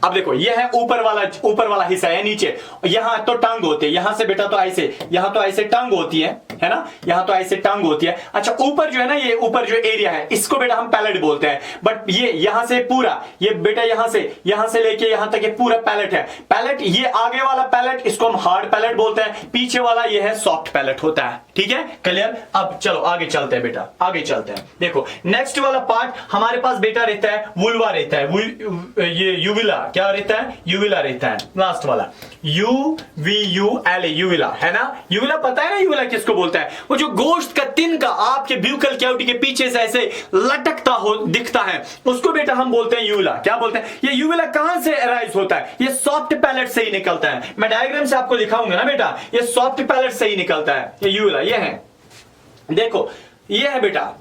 अब देखो ये है ऊपर वाला हिस्सा है, नीचे यहां तो टांग होती है, यहां से बेटा तो ऐसे, यहां तो ऐसे टांग होती है ना, यहां तो ऐसे टांग होती है। अच्छा ऊपर जो है ना, ये ऊपर जो एरिया है इसको बेटा हम पैलेट बोलते हैं। बट ये यहां से पूरा, ये बेटा यहां से लेके यहां तक ये पूरा पैलेट है। पैलेट ये आगे वाला पैलेट, इसको हम हार्ड पैलेट बोलते हैं, पीछे वाला ये है सॉफ्ट पैलेट होता है। ठीक है, क्लियर? अब चलो आगे चलते हैं बेटा, आगे चलते हैं। देखो नेक्स्ट वाला पार्ट हमारे पास बेटा रहता है वुल्वा रहता है, ये यूविला क्या रहता है? यूविला रहता है। लास्ट वाला UVULA यूविला है ना, यूविला पता है ना यूविला किसको बोलते हैं? वो जो गोश्त का तिनका आपके ब्यूकल कैविटी के पीछे से ऐसे लटकता हो दिखता है, उसको बेटा हम बोलते हैं यूविला। क्या बोलते हैं? ये यूविला कहां से अराइज होता है? ये सॉफ्ट पैलेट से ही निकलता है। मैं डायग्राम से आपको दिखाऊंगा ना बेटा, ये सॉफ्ट पैलेट से ही निकलता है ये यूविला। ये है, देखो ये है बेटा,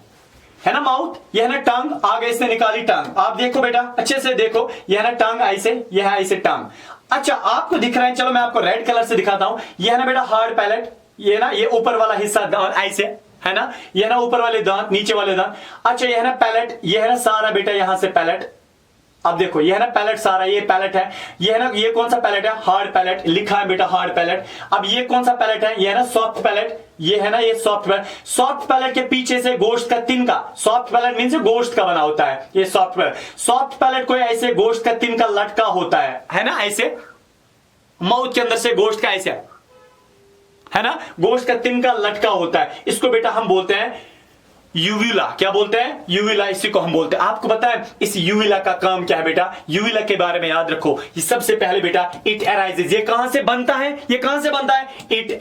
है ना माउथ, ये है ना टांग, आगे इसने निकाली टांग। आप देखो बेटा अच्छे से देखो, ये है ना टांग ऐसे, ये है ऐसे टांग। अच्छा आपको दिख रहा है, चलो मैं आपको रेड कलर से दिखाता हूं। ये है ना बेटा हार्ड पैलेट, ये ना ये ऊपर वाला हिस्सा दांत ऐसे है ना, ये है ना ऊपर वाले दांत, नीचे वाले दांत। अच्छा ये है ना पैलेट, ये है ना सारा बेटा यहां से पैलेट। अब देखो ये है ना पैलेट सारा, ये पैलेट है, ये है ना, ये कौन सा पैलेट है? हार्ड पैलेट, लिखा है बेटा हार्ड पैलेट। अब ये कौन सा पैलेट है? ये है ना सॉफ्ट पैलेट, ये है ना ये सॉफ्ट पैलेट। सॉफ्ट पैलेट के पीछे से गोश्त का तिनका, सॉफ्ट पैलेट मींस गोश्त का बना होता है ये सॉफ्ट पैलेट। सॉफ्ट पैलेट को ऐसे गोश्त का तिनका लटका होता है ना, ऐसे माउथ के अंदर से गोश्त का ऐसे है ना, गोश्त का तिनका लटका होता है, इसको बेटा हम बोलते हैं यूविला। क्या बोलते हैं? यूविला, इसी को हम बोलते हैं। आपको पता है इस यूविला का काम क्या है बेटा? यूविला के बारे में याद रखो, ये सबसे पहले बेटा इट अराइजेज, ये कहां से बनता है? ये कहां से बनता है? It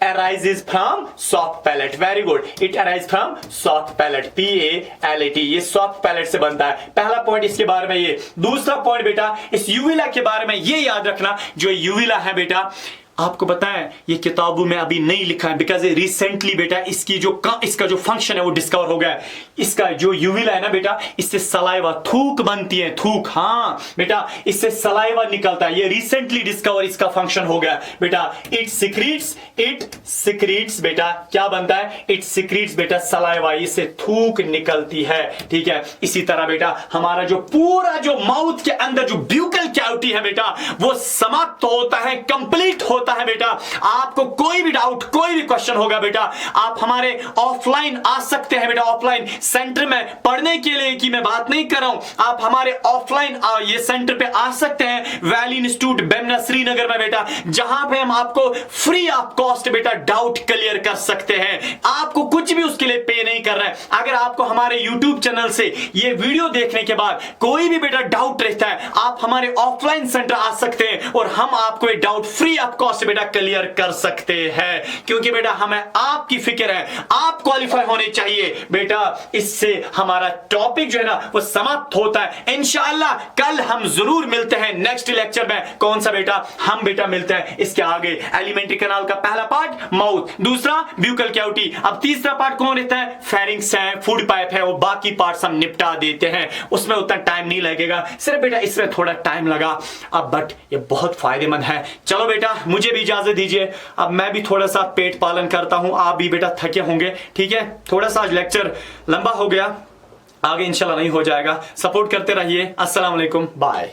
arises from soft palate. Very good, it arise from soft palate, PALAT, ये सॉफ्ट पैलेट से बनता है। पहला पॉइंट इसके बारे में ये। दूसरा पॉइंट बेटा इस यूविला के बारे में ये याद रखना, जो यूविला है बेटा, आपको पता है ये किताबों में अभी नहीं लिखा है, बिकॉज रिसेंटली बेटा इसका जो फंक्शन है वो डिस्कवर हो गया है। इसका जो यूविला है ना बेटा, इससे सलाइवा, थूक बनती है, थूक। हाँ बेटा इससे सलाइवा निकलता है, ये रिसेंटली डिस्कवर इसका फंक्शन हो गया बेटा। इट सिक्रीट्स बेटा, क्या बनता है? इट सिक्रीट्स बेटा सलाइवा, इससे थूक निकलती है। ठीक है, इसी तरह बेटा हमारा जो पूरा जो माउथ के अंदर जो ब्यूकल कैविटी है बेटा, वो समाप्त होता है, कंप्लीट होता है बेटा। आपको कोई भी डाउट, कोई भी क्वेश्चन होगा बेटा, आप हमारे ऑफलाइन आ सकते हैं बेटा, ऑफलाइन सेंटर में पढ़ने के लिए की मैं बात नहीं कर रहा हूं, आप हमारे ऑफलाइन ये सेंटर पे आ सकते हैं, वैली इंस्टीट्यूट बेमना श्रीनगर में बेटा, जहां पे हम आपको फ्री ऑफ कॉस्ट बेटा डाउट क्लियर कर सकते हैं। आपको कुछ भी उसके लिए पे नहीं कर रहा है। अगर आपको हमारे यूट्यूब चैनल से ये वीडियो देखने के बाद कोई भी बेटा डाउट रहता है, आप हमारे ऑफलाइन सेंटर आ सकते हैं और हम आपको ये डाउट फ्री ऑफ कॉस्ट बेटा क्लियर कर सकते हैं, क्योंकि बेटा हमें आपकी फिक्र है, आप क्वालिफाई होने चाहिए बेटा। इससे हमारा टॉपिक जो है ना वो समाप्त होता है। इंशाअल्लाह कल हम जरूर मिलते हैं नेक्स्ट लेक्चर में। कौन सा बेटा? हम बेटा मिलते हैं इसके आगे एलिमेंट्री कैनाल का पहला पार्ट माउथ, दूसरा ब्यूकल कैविटी, अब तीसरा पार्ट कौन रहता है? फेरिंग्स है, फूड पाइप है, वो बाकी पार्ट्स हम निपटा देते हैं, उसमें उतना टाइम नहीं लगेगा, सिर्फ बेटा इसमें थोड़ा टाइम लगा अब, बट ये बहुत फायदेमंद है। चलो बेटा मुझे मुझे भी इजाजत दीजिए, अब मैं भी थोड़ा सा पेट पालन करता हूं, आप भी बेटा थके होंगे, ठीक है। थोड़ा सा आज लेक्चर लंबा हो गया, आगे इंशाल्लाह नहीं हो जाएगा। सपोर्ट करते रहिए। अस्सलाम वालेकुम, बाय।